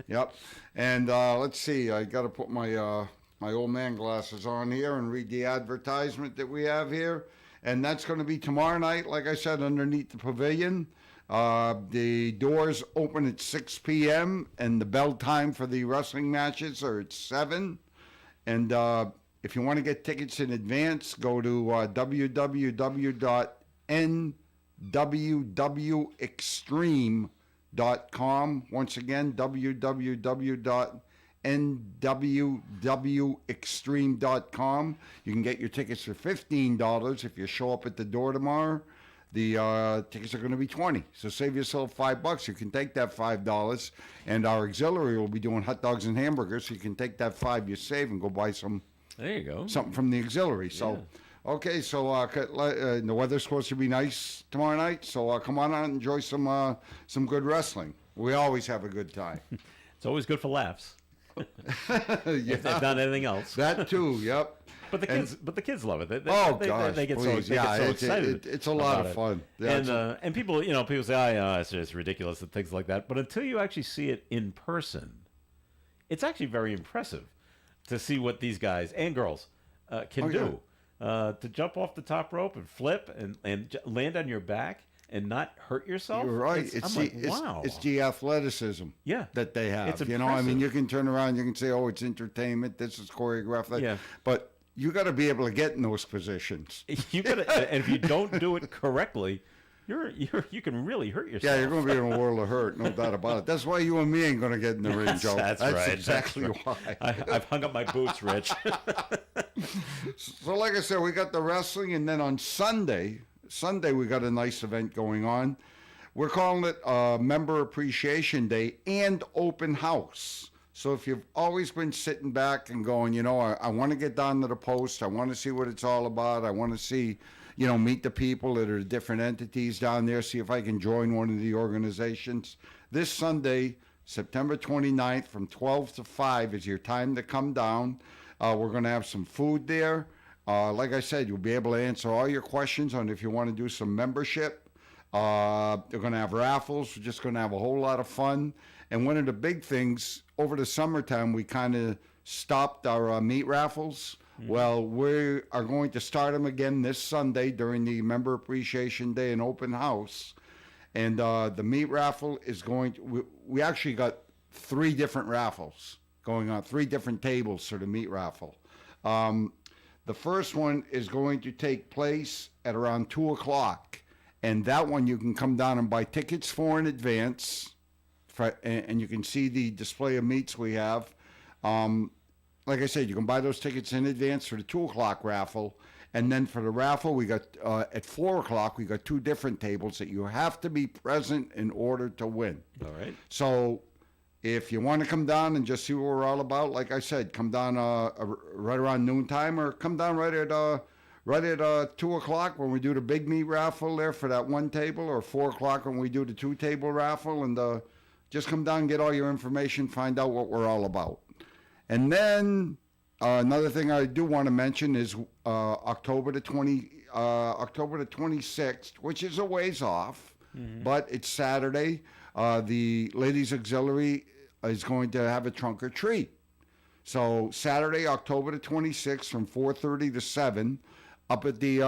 Yep. And let's see. I got to put my my old man glasses on here and read the advertisement that we have here. And that's going to be tomorrow night, like I said, underneath the Pavilion. The doors open at 6 p.m. and the bell time for the wrestling matches are at 7. And if you want to get tickets in advance, go to www.nwwextreme.com. Once again, www.nwwextreme.com. You can get your tickets for $15 if you show up at the door tomorrow. The tickets are going to be $20, so save yourself $5. You can take that $5, and our auxiliary will be doing hot dogs and hamburgers, so you can take that $5 you save and go buy There you go. something from the auxiliary. So, okay, so the weather's supposed to be nice tomorrow night, so come on out and enjoy some good wrestling. We always have a good time. It's always good for laughs. Yeah, If not anything else. that too. Yep. But the kids love it. They gosh, they get please. so Yeah, excited. it's a lot about of it. fun. Yeah, And people say, it's ridiculous and things like that. But until you actually see it in person, it's actually very impressive to see what these guys and girls can Oh, yeah. do. To jump off the top rope and flip and land on your back and not hurt yourself. You're right. Wow. It's the athleticism Yeah. that they have. It's You know, I mean, impressive. you can turn around, you can say, oh, it's entertainment, this is choreographed. Yeah. But you got to be able to get in those positions. You gotta, and if you don't do it correctly, you can really hurt yourself. Yeah, you're going to be in a world of hurt, no doubt about it. That's why you and me ain't going to get in the ring, Joe. That's right. Exactly That's right. why. I've hung up my boots, Rich. So, like I said, we got the wrestling, and then on Sunday we got a nice event going on. We're calling it Member Appreciation Day and Open House. So if you've always been sitting back and going, you know, I want to get down to the post, I want to see what it's all about, I want to see, you know, meet the people that are different entities down there, see if I can join one of the organizations. This Sunday, September 29th, from 12 to 5 is your time to come down. We're going to have some food there. Like I said, you'll be able to answer all your questions on if you want to do some membership. They're going to have raffles. We're just going to have a whole lot of fun. And one of the big things, over the summertime, we kind of stopped our meat raffles. Well, we are going to start them again this Sunday during the Member Appreciation Day and Open House. And the meat raffle is going to, we actually got 3 different raffles going on, 3 different tables for the meat raffle. The first one is going to take place at around 2 o'clock. And that one you can come down and buy tickets for in advance. And you can see the display of meats we have. Like I said, you can buy those tickets in advance for the 2 o'clock raffle. And then for the raffle, we got at 4 o'clock, we got 2 different tables that you have to be present in order to win. All right. So if you want to come down and just see what we're all about, like I said, come down right around noontime, or come down right at 2 o'clock when we do the big meat raffle there for that one table, or 4 o'clock when we do the 2-table raffle, and just come down and get all your information, find out what we're all about. And then another thing I do want to mention is October the 26th, which is a ways off, but it's Saturday. The Ladies Auxiliary is going to have a trunk or treat. So Saturday, October the 26th, from 4:30 to 7, up at the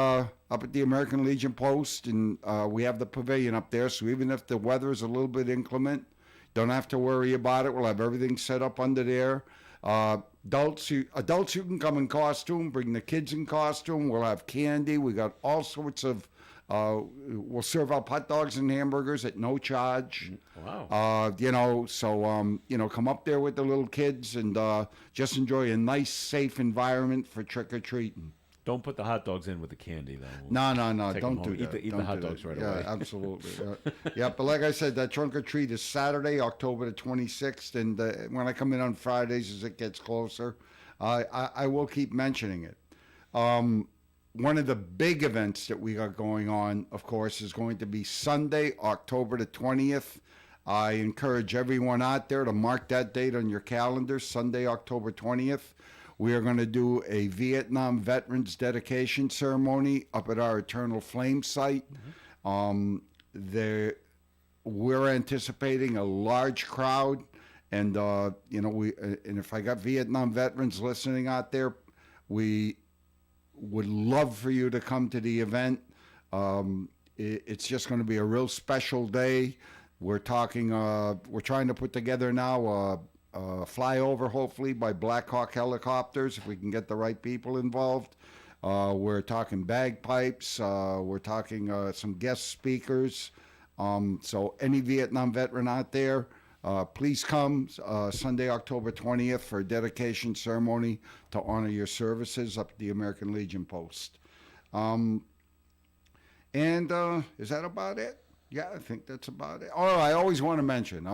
American Legion Post, and we have the pavilion up there. So even if the weather is a little bit inclement, don't have to worry about it. We'll have everything set up under there. Adults, you can come in costume. Bring the kids in costume. We'll have candy. We got all sorts of. We'll serve up hot dogs and hamburgers at no charge. Wow. You know, so you know, come up there with the little kids and just enjoy a nice, safe environment for trick or treating. Don't put the hot dogs in with the candy, though. No, Take don't them do home. that. Eat Don't the hot do dogs that. right Yeah, away. absolutely. Yeah, but like I said, that trunk or treat is Saturday, October the 26th, and when I come in on Fridays as it gets closer, I will keep mentioning it. One of the big events that we got going on, of course, is going to be Sunday, October the 20th. I encourage everyone out there to mark that date on your calendar, Sunday, October 20th. We are going to do a Vietnam Veterans Dedication Ceremony up at our Eternal Flame site. We're anticipating a large crowd, and you know, and if I got Vietnam veterans listening out there, we would love for you to come to the event. It's just going to be a real special day. We're trying to put together now flyover, hopefully, by Black Hawk helicopters, if we can get the right people involved. We're talking bagpipes. We're talking some guest speakers. So any Vietnam veteran out there, please come Sunday, October 20th for a dedication ceremony to honor your services up at the American Legion Post. And is that about it? Yeah, I think that's about it. Oh, I always want to mention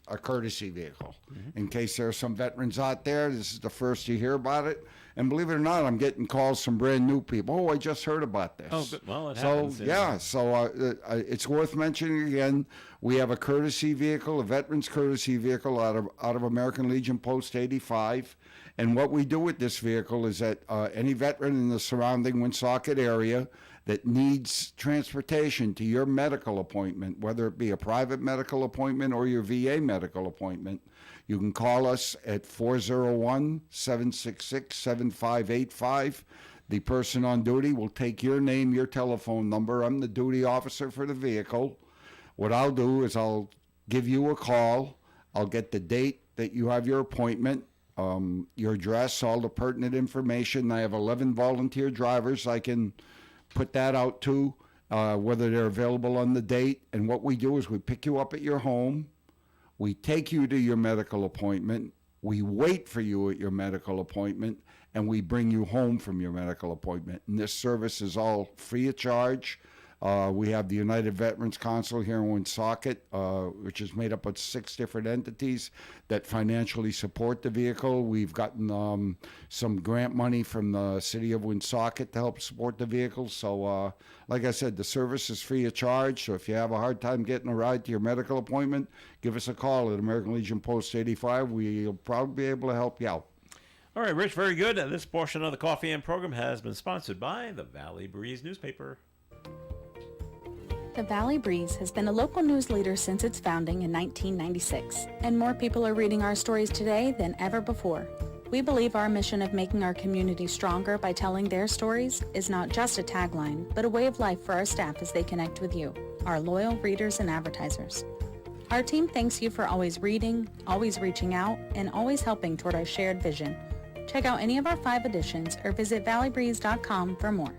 a courtesy vehicle. In case there are some veterans out there, this is the first you hear about it. And believe it or not, I'm getting calls from brand new people. Oh, I just heard about this. Oh, good. Well, it so happens. yeah, so it's worth mentioning again. We have a courtesy vehicle, a veterans courtesy vehicle out of American Legion Post 85. And what we do with this vehicle is that any veteran in the surrounding Woonsocket area that needs transportation to your medical appointment, whether it be a private medical appointment or your VA medical appointment, you can call us at 401-766-7585. The person on duty will take your name, your telephone number. I'm the duty officer for the vehicle. What I'll do is I'll give you a call. I'll get the date that you have your appointment, your address, all the pertinent information. I have 11 volunteer drivers I can put that out to, whether they're available on the date. And what we do is we pick you up at your home. We take you to your medical appointment. We wait for you at your medical appointment, and we bring you home from your medical appointment. And this service is all free of charge. We have the United Veterans Council here in Woonsocket, which is made up of 6 different entities that financially support the vehicle. We've gotten some grant money from the city of Woonsocket to help support the vehicle. So, like I said, the service is free of charge. So if you have a hard time getting a ride to your medical appointment, give us a call at American Legion Post 85. We'll probably be able to help you out. All right, Rich, very good. And this portion of the Coffee and program has been sponsored by the Valley Breeze newspaper. The Valley Breeze has been a local news leader since its founding in 1996, and more people are reading our stories today than ever before. We believe our mission of making our community stronger by telling their stories is not just a tagline, but a way of life for our staff as they connect with you, our loyal readers and advertisers. Our team thanks you for always reading, always reaching out, and always helping toward our shared vision. Check out any of our 5 editions or visit valleybreeze.com for more.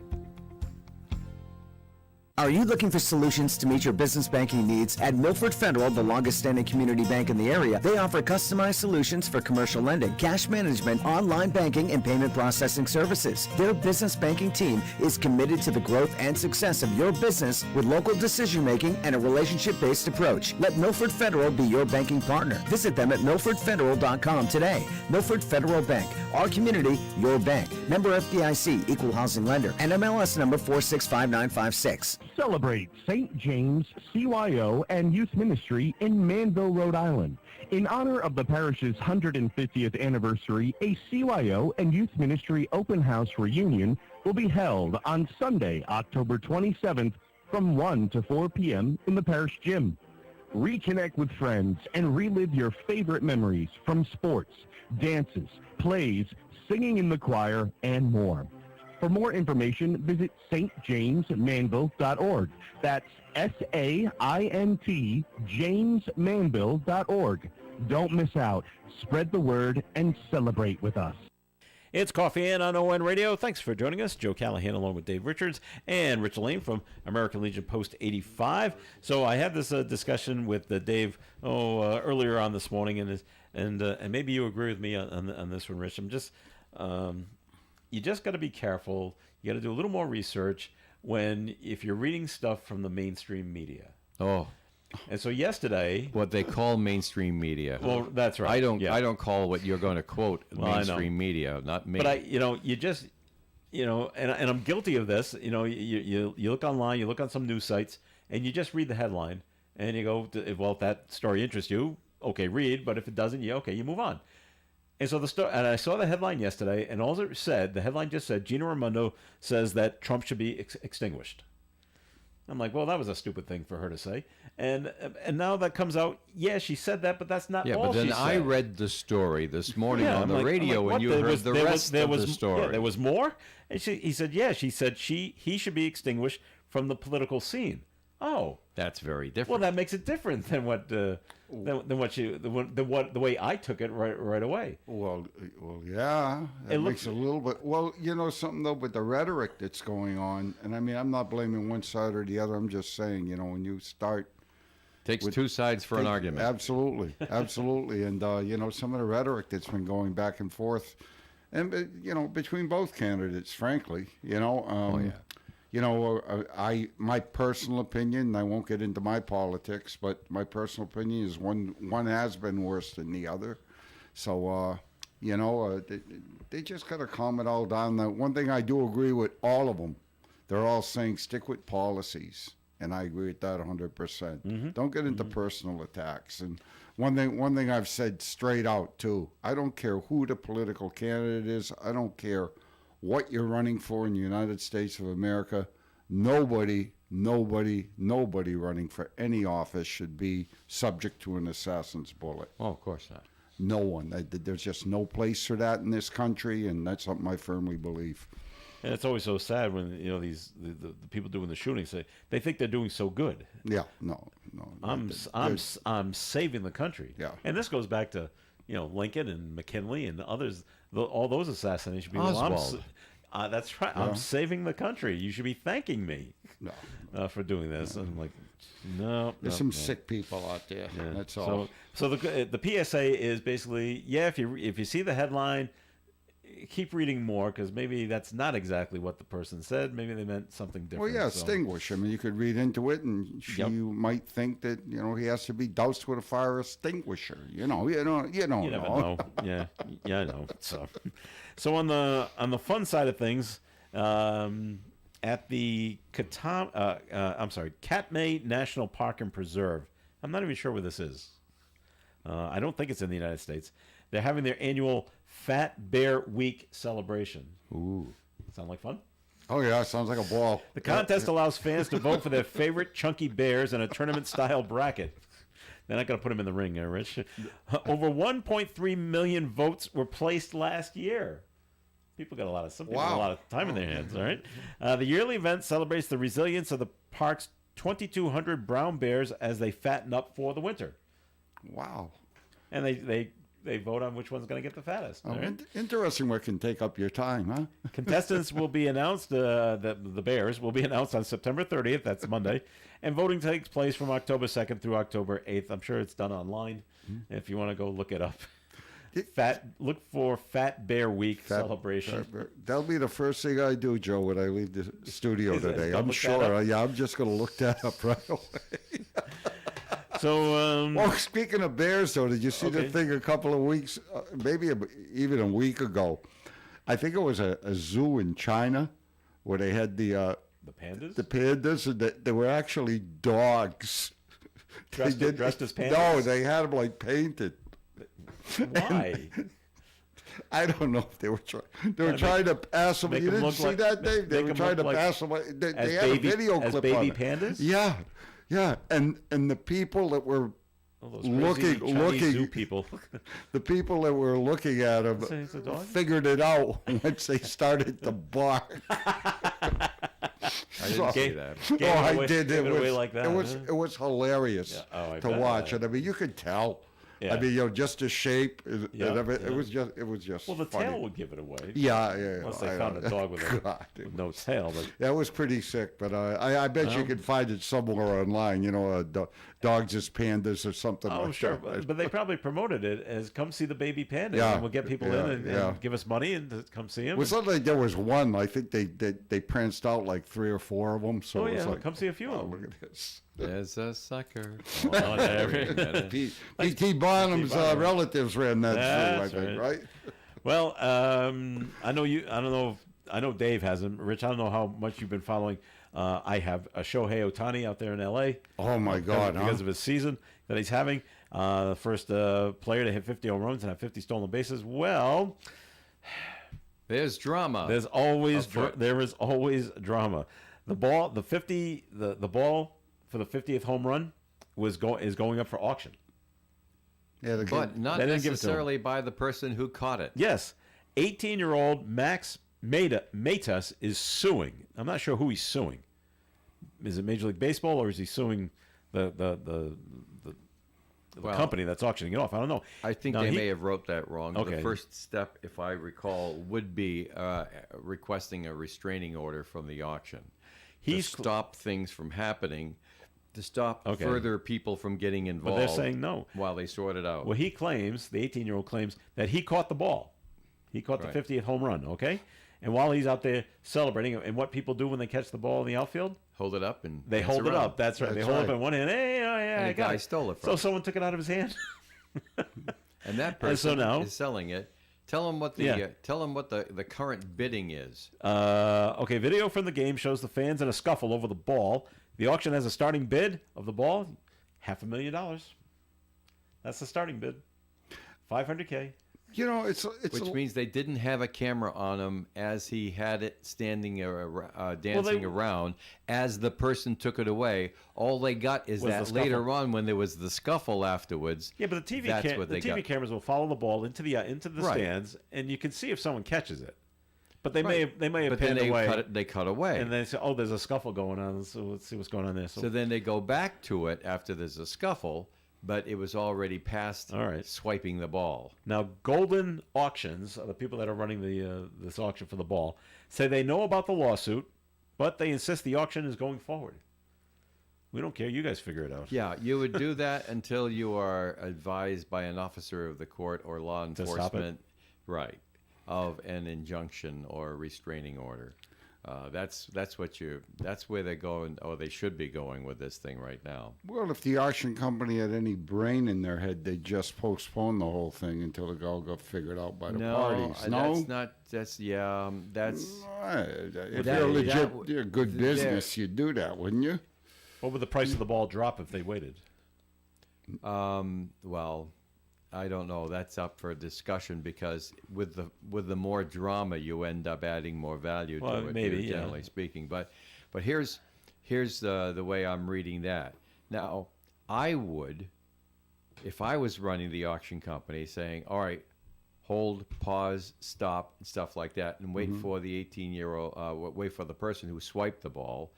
Are you looking for solutions to meet your business banking needs? At Milford Federal, the longest-standing community bank in the area, they offer customized solutions for commercial lending, cash management, online banking, and payment processing services. Their business banking team is committed to the growth and success of your business with local decision-making and a relationship-based approach. Let Milford Federal be your banking partner. Visit them at milfordfederal.com today. Milford Federal Bank, our community, your bank. Member FDIC, Equal Housing Lender, and MLS number 465956. Celebrate St. James, CYO, and Youth Ministry in Manville, Rhode Island. In honor of the parish's 150th anniversary, a CYO and Youth Ministry open house reunion will be held on Sunday, October 27th from 1 to 4 p.m. in the parish gym. Reconnect with friends and relive your favorite memories from sports, dances, plays, singing in the choir, and more. For more information, visit stjamesmanville.org. That's SAINT, jamesmanville.org. Don't miss out. Spread the word and celebrate with us. It's Coffee In on ON Radio. Thanks for joining us. Joe Callahan along with Dave Richards and Rich Lane from American Legion Post 85. So I had this discussion with Dave earlier on this morning, and maybe you agree with me on this one, Rich. I'm just... you just got to be careful. You got to do a little more research if you're reading stuff from the mainstream media. Oh. And so yesterday, what they call mainstream media. Well, that's right. I don't call what you're going to quote mainstream media, not me. But and I'm guilty of this. You look online, you look on some news sites, and you just read the headline, and you go, well, if that story interests you, okay, read. But if it doesn't, you move on. And so and I saw the headline yesterday, and all it said, the headline just said, Gina Raimondo says that Trump should be extinguished. I'm like, well, that was a stupid thing for her to say. And now that comes out, yeah, she said that, but that's not all she said. Yeah, but then I read the story this morning on the radio, and you heard the rest of the story. Yeah, there was more? And she said he should be extinguished from the political scene. Oh, that's very different. Well, that makes it different than the way I took it right away. Well, yeah, it makes it a little bit. Well, something though, with the rhetoric that's going on, and I mean, I'm not blaming one side or the other. I'm just saying, when you start. Takes two sides for an argument. Absolutely, absolutely, and some of the rhetoric that's been going back and forth, and between both candidates, frankly, oh yeah. My personal opinion, I won't get into my politics, but my personal opinion is one has been worse than the other. So, they just got to calm it all down. Now, one thing I do agree with all of them, they're all saying stick with policies, and I agree with that 100%. Mm-hmm. Don't get into personal attacks. And one thing I've said straight out, too, I don't care who the political candidate is. I don't care what you're running for in the United States of America. Nobody running for any office should be subject to an assassin's bullet. Oh, of course not. No one. There's just no place for that in this country, and that's something I firmly believe. And it's always so sad when the people doing the shooting say they think they're doing so good. Yeah, no. I'm saving the country. Yeah. And this goes back to Lincoln and McKinley and others, all those assassination people. Oswald. That's right. Yeah. I'm saving the country. You should be thanking me for doing this. And I'm like, no. There's some sick people out there. Yeah. That's all. So the PSA is basically, if you see the headline, keep reading more, because maybe that's not exactly what the person said. Maybe they meant something different. Well, yeah, so. extinguish. I mean, you could read into it, and you might think that he has to be doused with a fire extinguisher. You don't You know. never know. Yeah, I know. So on the fun side of things, at the Katmai National Park and Preserve, I'm not even sure where this is. I don't think it's in the United States. They're having their annual Fat Bear Week celebration. Ooh. Sound like fun? Oh, yeah, sounds like a ball. The contest allows fans to vote for their favorite chunky bears in a tournament-style bracket. They're not going to put them in the ring, Rich. Over 1.3 million votes were placed last year. People got a lot of time in their hands, all right? The yearly event celebrates the resilience of the park's 2,200 brown bears as they fatten up for the winter. Wow. And they vote on which one's going to get the fattest. All right? Interesting what can take up your time, huh? Contestants will be announced, the bears will be announced on September 30th, that's Monday, and voting takes place from October 2nd through October 8th. I'm sure it's done online if you want to go look it up. Look for Fat Bear Week celebration. That'll be the first thing I do, Joe, when I leave the studio today. I'm sure. Yeah, I'm just going to look that up right away. So, speaking of bears, though, did you see the thing a couple of weeks, maybe even a week ago? I think it was a zoo in China where they had the pandas? The pandas, and they were actually dogs. Dressed as pandas? No, they had them like painted. Why? I don't know if they were trying to pass them. You didn't see that, Dave? They were trying to pass them. They had a video clip baby on it. Pandas? Yeah, and the people that were looking, zoo people. The people that were looking at them figured it out once they started to bark. I didn't see that. I did. It was hilarious to watch, and I mean, you could tell. Yeah. I mean, just the shape and everything. It was just. Well, the funny. tail would give it away. Yeah. Unless they found a dog with no tail. But that was pretty sick, but I bet you could find it somewhere online. Dogs as pandas or something. Oh, like sure, that. but they probably promoted it as "Come see the baby panda." Yeah, and we'll get people in and give us money and to come see him. It was like there was one. I think they pranced out like 3 or 4 of them. So it was like, come see a few of them. Look at this. There's a sucker. P.T. Barnum's relatives ran that zoo, I think, right? Well, I know you. I don't know. I know Dave hasn't. Rich, I don't know how much you've been following. I have Shohei Ohtani out there in L.A. Oh my God! Because of his season that he's having, the first player to hit 50 home runs and have 50 stolen bases. Well, there's drama. There is always drama. The ball for the 50th home run is going up for auction. Yeah, but not necessarily by the person who caught it. Yes, 18-year-old Max Matas is suing. I'm not sure who he's suing. Is it Major League Baseball or is he suing the company that's auctioning it off? I don't know. I think they may have wrote that wrong. Okay. The first step, if I recall, would be requesting a restraining order from the auction to stop things from happening, to stop further people from getting involved. But they're saying no while they sort it out. Well, he claims, the 18-year-old claims, that he caught the ball. He caught the 50th home run, okay? And while he's out there celebrating, and what people do when they catch the ball in the outfield? Hold it up and they hold it up. That's right. They hold it up in one hand. Hey, and I got guy it. stole it from So someone took it out of his hand. And that person is selling it. Tell him what the current bidding is. Okay, video from the game shows the fans in a scuffle over the ball. The auction has a starting bid of the ball, $500,000. That's the starting bid. $500K. It's which means they didn't have a camera on him as he had it standing dancing around as the person took it away. All they got is that later on when there was the scuffle afterwards. Yeah, but the TV cameras will follow the ball into the stands, and you can see if someone catches it. But they may have But then panned away. they cut away. And they say, oh, there's a scuffle going on, so let's see what's going on there. So then they go back to it after there's a scuffle, but it was already past swiping the ball. Now, Golden Auctions, the people that are running this auction for the ball, say they know about the lawsuit, but they insist the auction is going forward. We don't care. You guys figure it out. Yeah, you would do that until you are advised by an officer of the court or law To stop it? enforcement, right, of an injunction or restraining order. That's where they're going, or they should be going with this thing right now. Well, if the auction company had any brain in their head, they'd just postpone the whole thing until it all got figured out by the parties. That's not. That's If you're legit, you're good business, you'd do that, wouldn't you? What would the price of the ball drop if they waited? Well, I don't know. That's up for discussion because with the more drama, you end up adding more value to it. Maybe, generally speaking. But here's the way I'm reading that. Now, I would, if I was running the auction company, saying, all right, hold, pause, stop, and stuff like that, and wait for the 18-year-old, wait for the person who swiped the ball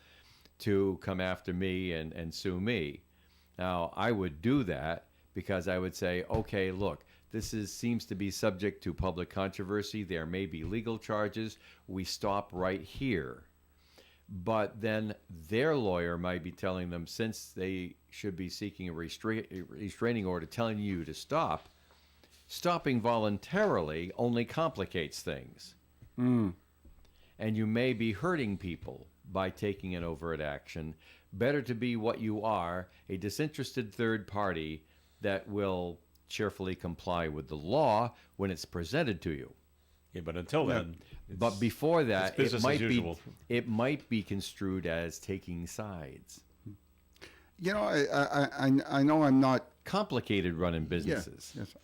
to come after me and sue me. Now, I would do that because I would say, okay, look, this seems to be subject to public controversy. There may be legal charges. We stop right here. But then their lawyer might be telling them, since they should be seeking a restraining order telling you to stop, stopping voluntarily only complicates things. And you may be hurting people by taking an overt action. Better to be what you are, a disinterested third party that will cheerfully comply with the law when it's presented to you. Yeah, but until then, but before that, it's business as usual. It might be construed as taking sides. You know, I know I'm not complicated running businesses. Yes.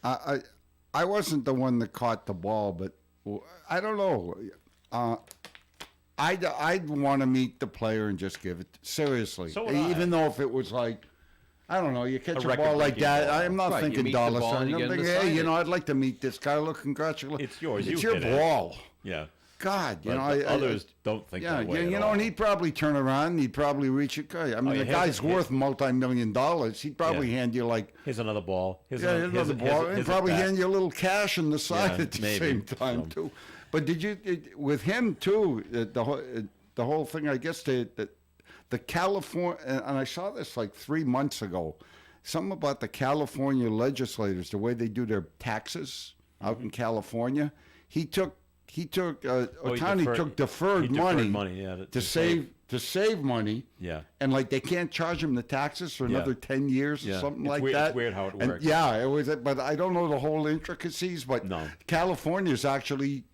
I wasn't the one that caught the ball, but I don't know. I'd want to meet the player and just give it seriously. So would even I. though if it was like, I don't know, you catch a ball record-breaking like that. ball. I'm not Right, you thinking meet the dollar ball sign. and you I'm get him to thinking, hey, sign you it. know, I'd like to meet this guy. Look, congratulations. It's yours. It's You your hit it. ball. Yeah. God, you But know, others don't think that way. You at know, all. and he'd probably turn around and he'd probably reach it. I mean, the guy's worth multi-million dollars. He'd probably hand you like, here's another ball. Here's another ball, and probably hand you a little cash on the side Yeah, at the maybe. same time too. But with him too, the whole thing? I guess the California, and I saw this like 3 months ago. Something about the California legislators, the way they do their taxes out in California. Otani took deferred money, to save money. Yeah. And like they can't charge him the taxes for another 10 years or something like that. It's weird how it And works. yeah, it was. But I don't know the whole intricacies. But California's actually.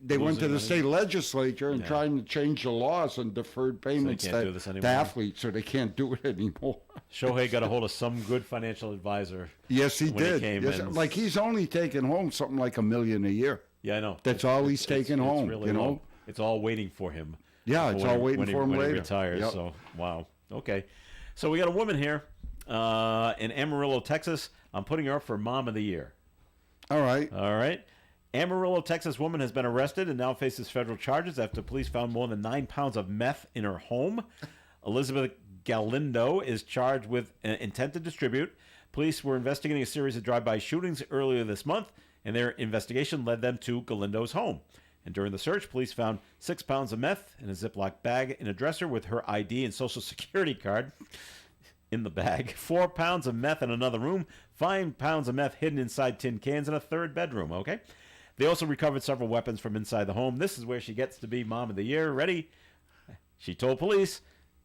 They went to the state legislature and trying to change the laws on deferred payments can't do this to anymore. athletes, so they can't do it anymore. Shohei got a hold of some good financial advisor. Yes, he when did. He came Yes, in. like he's only taking home something like $1 million a year. Yeah, I know. That's all he's taking home. Really you know, low. It's all waiting for him. Yeah, it's all waiting for him when later. He retires. Yep. So wow. Okay, so we got a woman here in Amarillo, Texas. I'm putting her up for Mom of the Year. All right. All right. Amarillo, Texas woman has been arrested and now faces federal charges after police found more than 9 pounds of meth in her home. Elizabeth Galindo is charged with intent to distribute. Police were investigating a series of drive-by shootings earlier this month, and their investigation led them to Galindo's home. And during the search, police found 6 pounds of meth in a Ziploc bag in a dresser with her ID and Social Security card in the bag, 4 pounds of meth in another room, 5 pounds of meth hidden inside tin cans in a third bedroom, okay? They also recovered several weapons from inside the home. This is where she gets to be Mom of the Year. Ready? She told police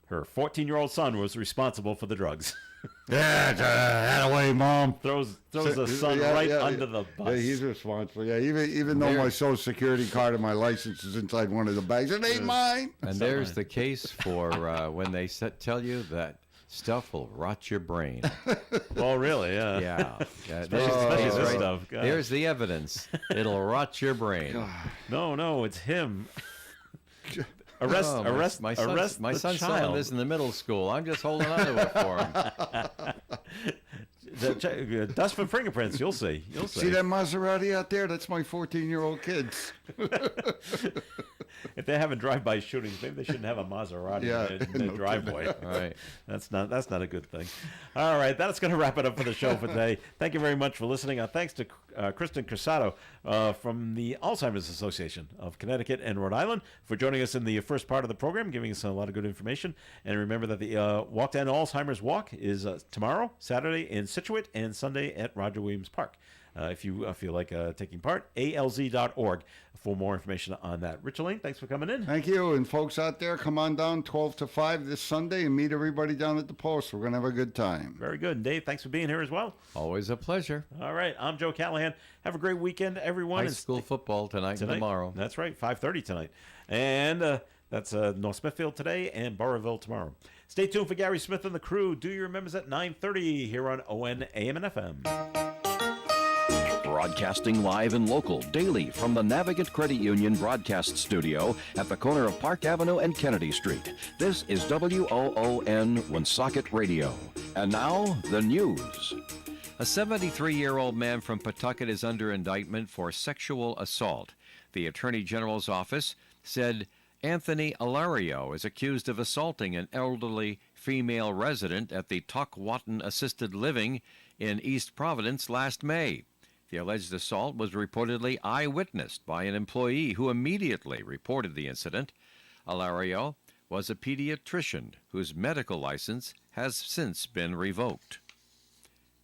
her 14-year-old son was responsible for the drugs. Yeah, that way, Mom. Throws the son under the bus. Yeah, he's responsible. Yeah, even though my Social Security card and my license is inside one of the bags, it ain't mine. And there's the case for when they tell you that stuff will rot your brain. Well, really, yeah. Yeah. Especially this stuff. God. There's the evidence. It'll rot your brain. No, it's him. Arrest my the son's child. selling this in the middle school. I'm just holding on to it for him. Dust for fingerprints. You'll see. See that Maserati out there? That's my 14-year-old kids. if they're having drive-by shootings, maybe they shouldn't have a Maserati in their no driveway. All right. That's not a good thing. All right, that's going to wrap it up for the show for today. Thank you very much for listening. Thanks to Kristen Cruzado from the Alzheimer's Association of Connecticut and Rhode Island for joining us in the first part of the program, giving us a lot of good information. And remember that the Walk to End Alzheimer's Walk is tomorrow, Saturday in Scituate, and Sunday at Roger Williams Park. If you feel like taking part, alz.org for more information on that. Richard Lane, thanks for coming in. Thank you. And folks out there, come on down 12 to 5 this Sunday and meet everybody down at the Post. We're going to have a good time. Very good. And Dave, thanks for being here as well. Always a pleasure. All right. I'm Joe Callahan. Have a great weekend, everyone. High school football tonight and tomorrow. That's right, 5:30 tonight. And that's North Smithfield today and Burrillville tomorrow. Stay tuned for Gary Smith and the crew. Do your members at 9:30 here on ON AM and FM. Broadcasting live and local daily from the Navigant Credit Union broadcast studio at the corner of Park Avenue and Kennedy Street. This is WOON Woonsocket Radio. And now, the news. A 73-year-old man from Pawtucket is under indictment for sexual assault. The Attorney General's office said Anthony Alario is accused of assaulting an elderly female resident at the Tockwatton Assisted Living in East Providence last May. The alleged assault was reportedly eyewitnessed by an employee who immediately reported the incident. Alario was a pediatrician whose medical license has since been revoked.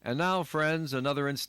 And now, friends, another installment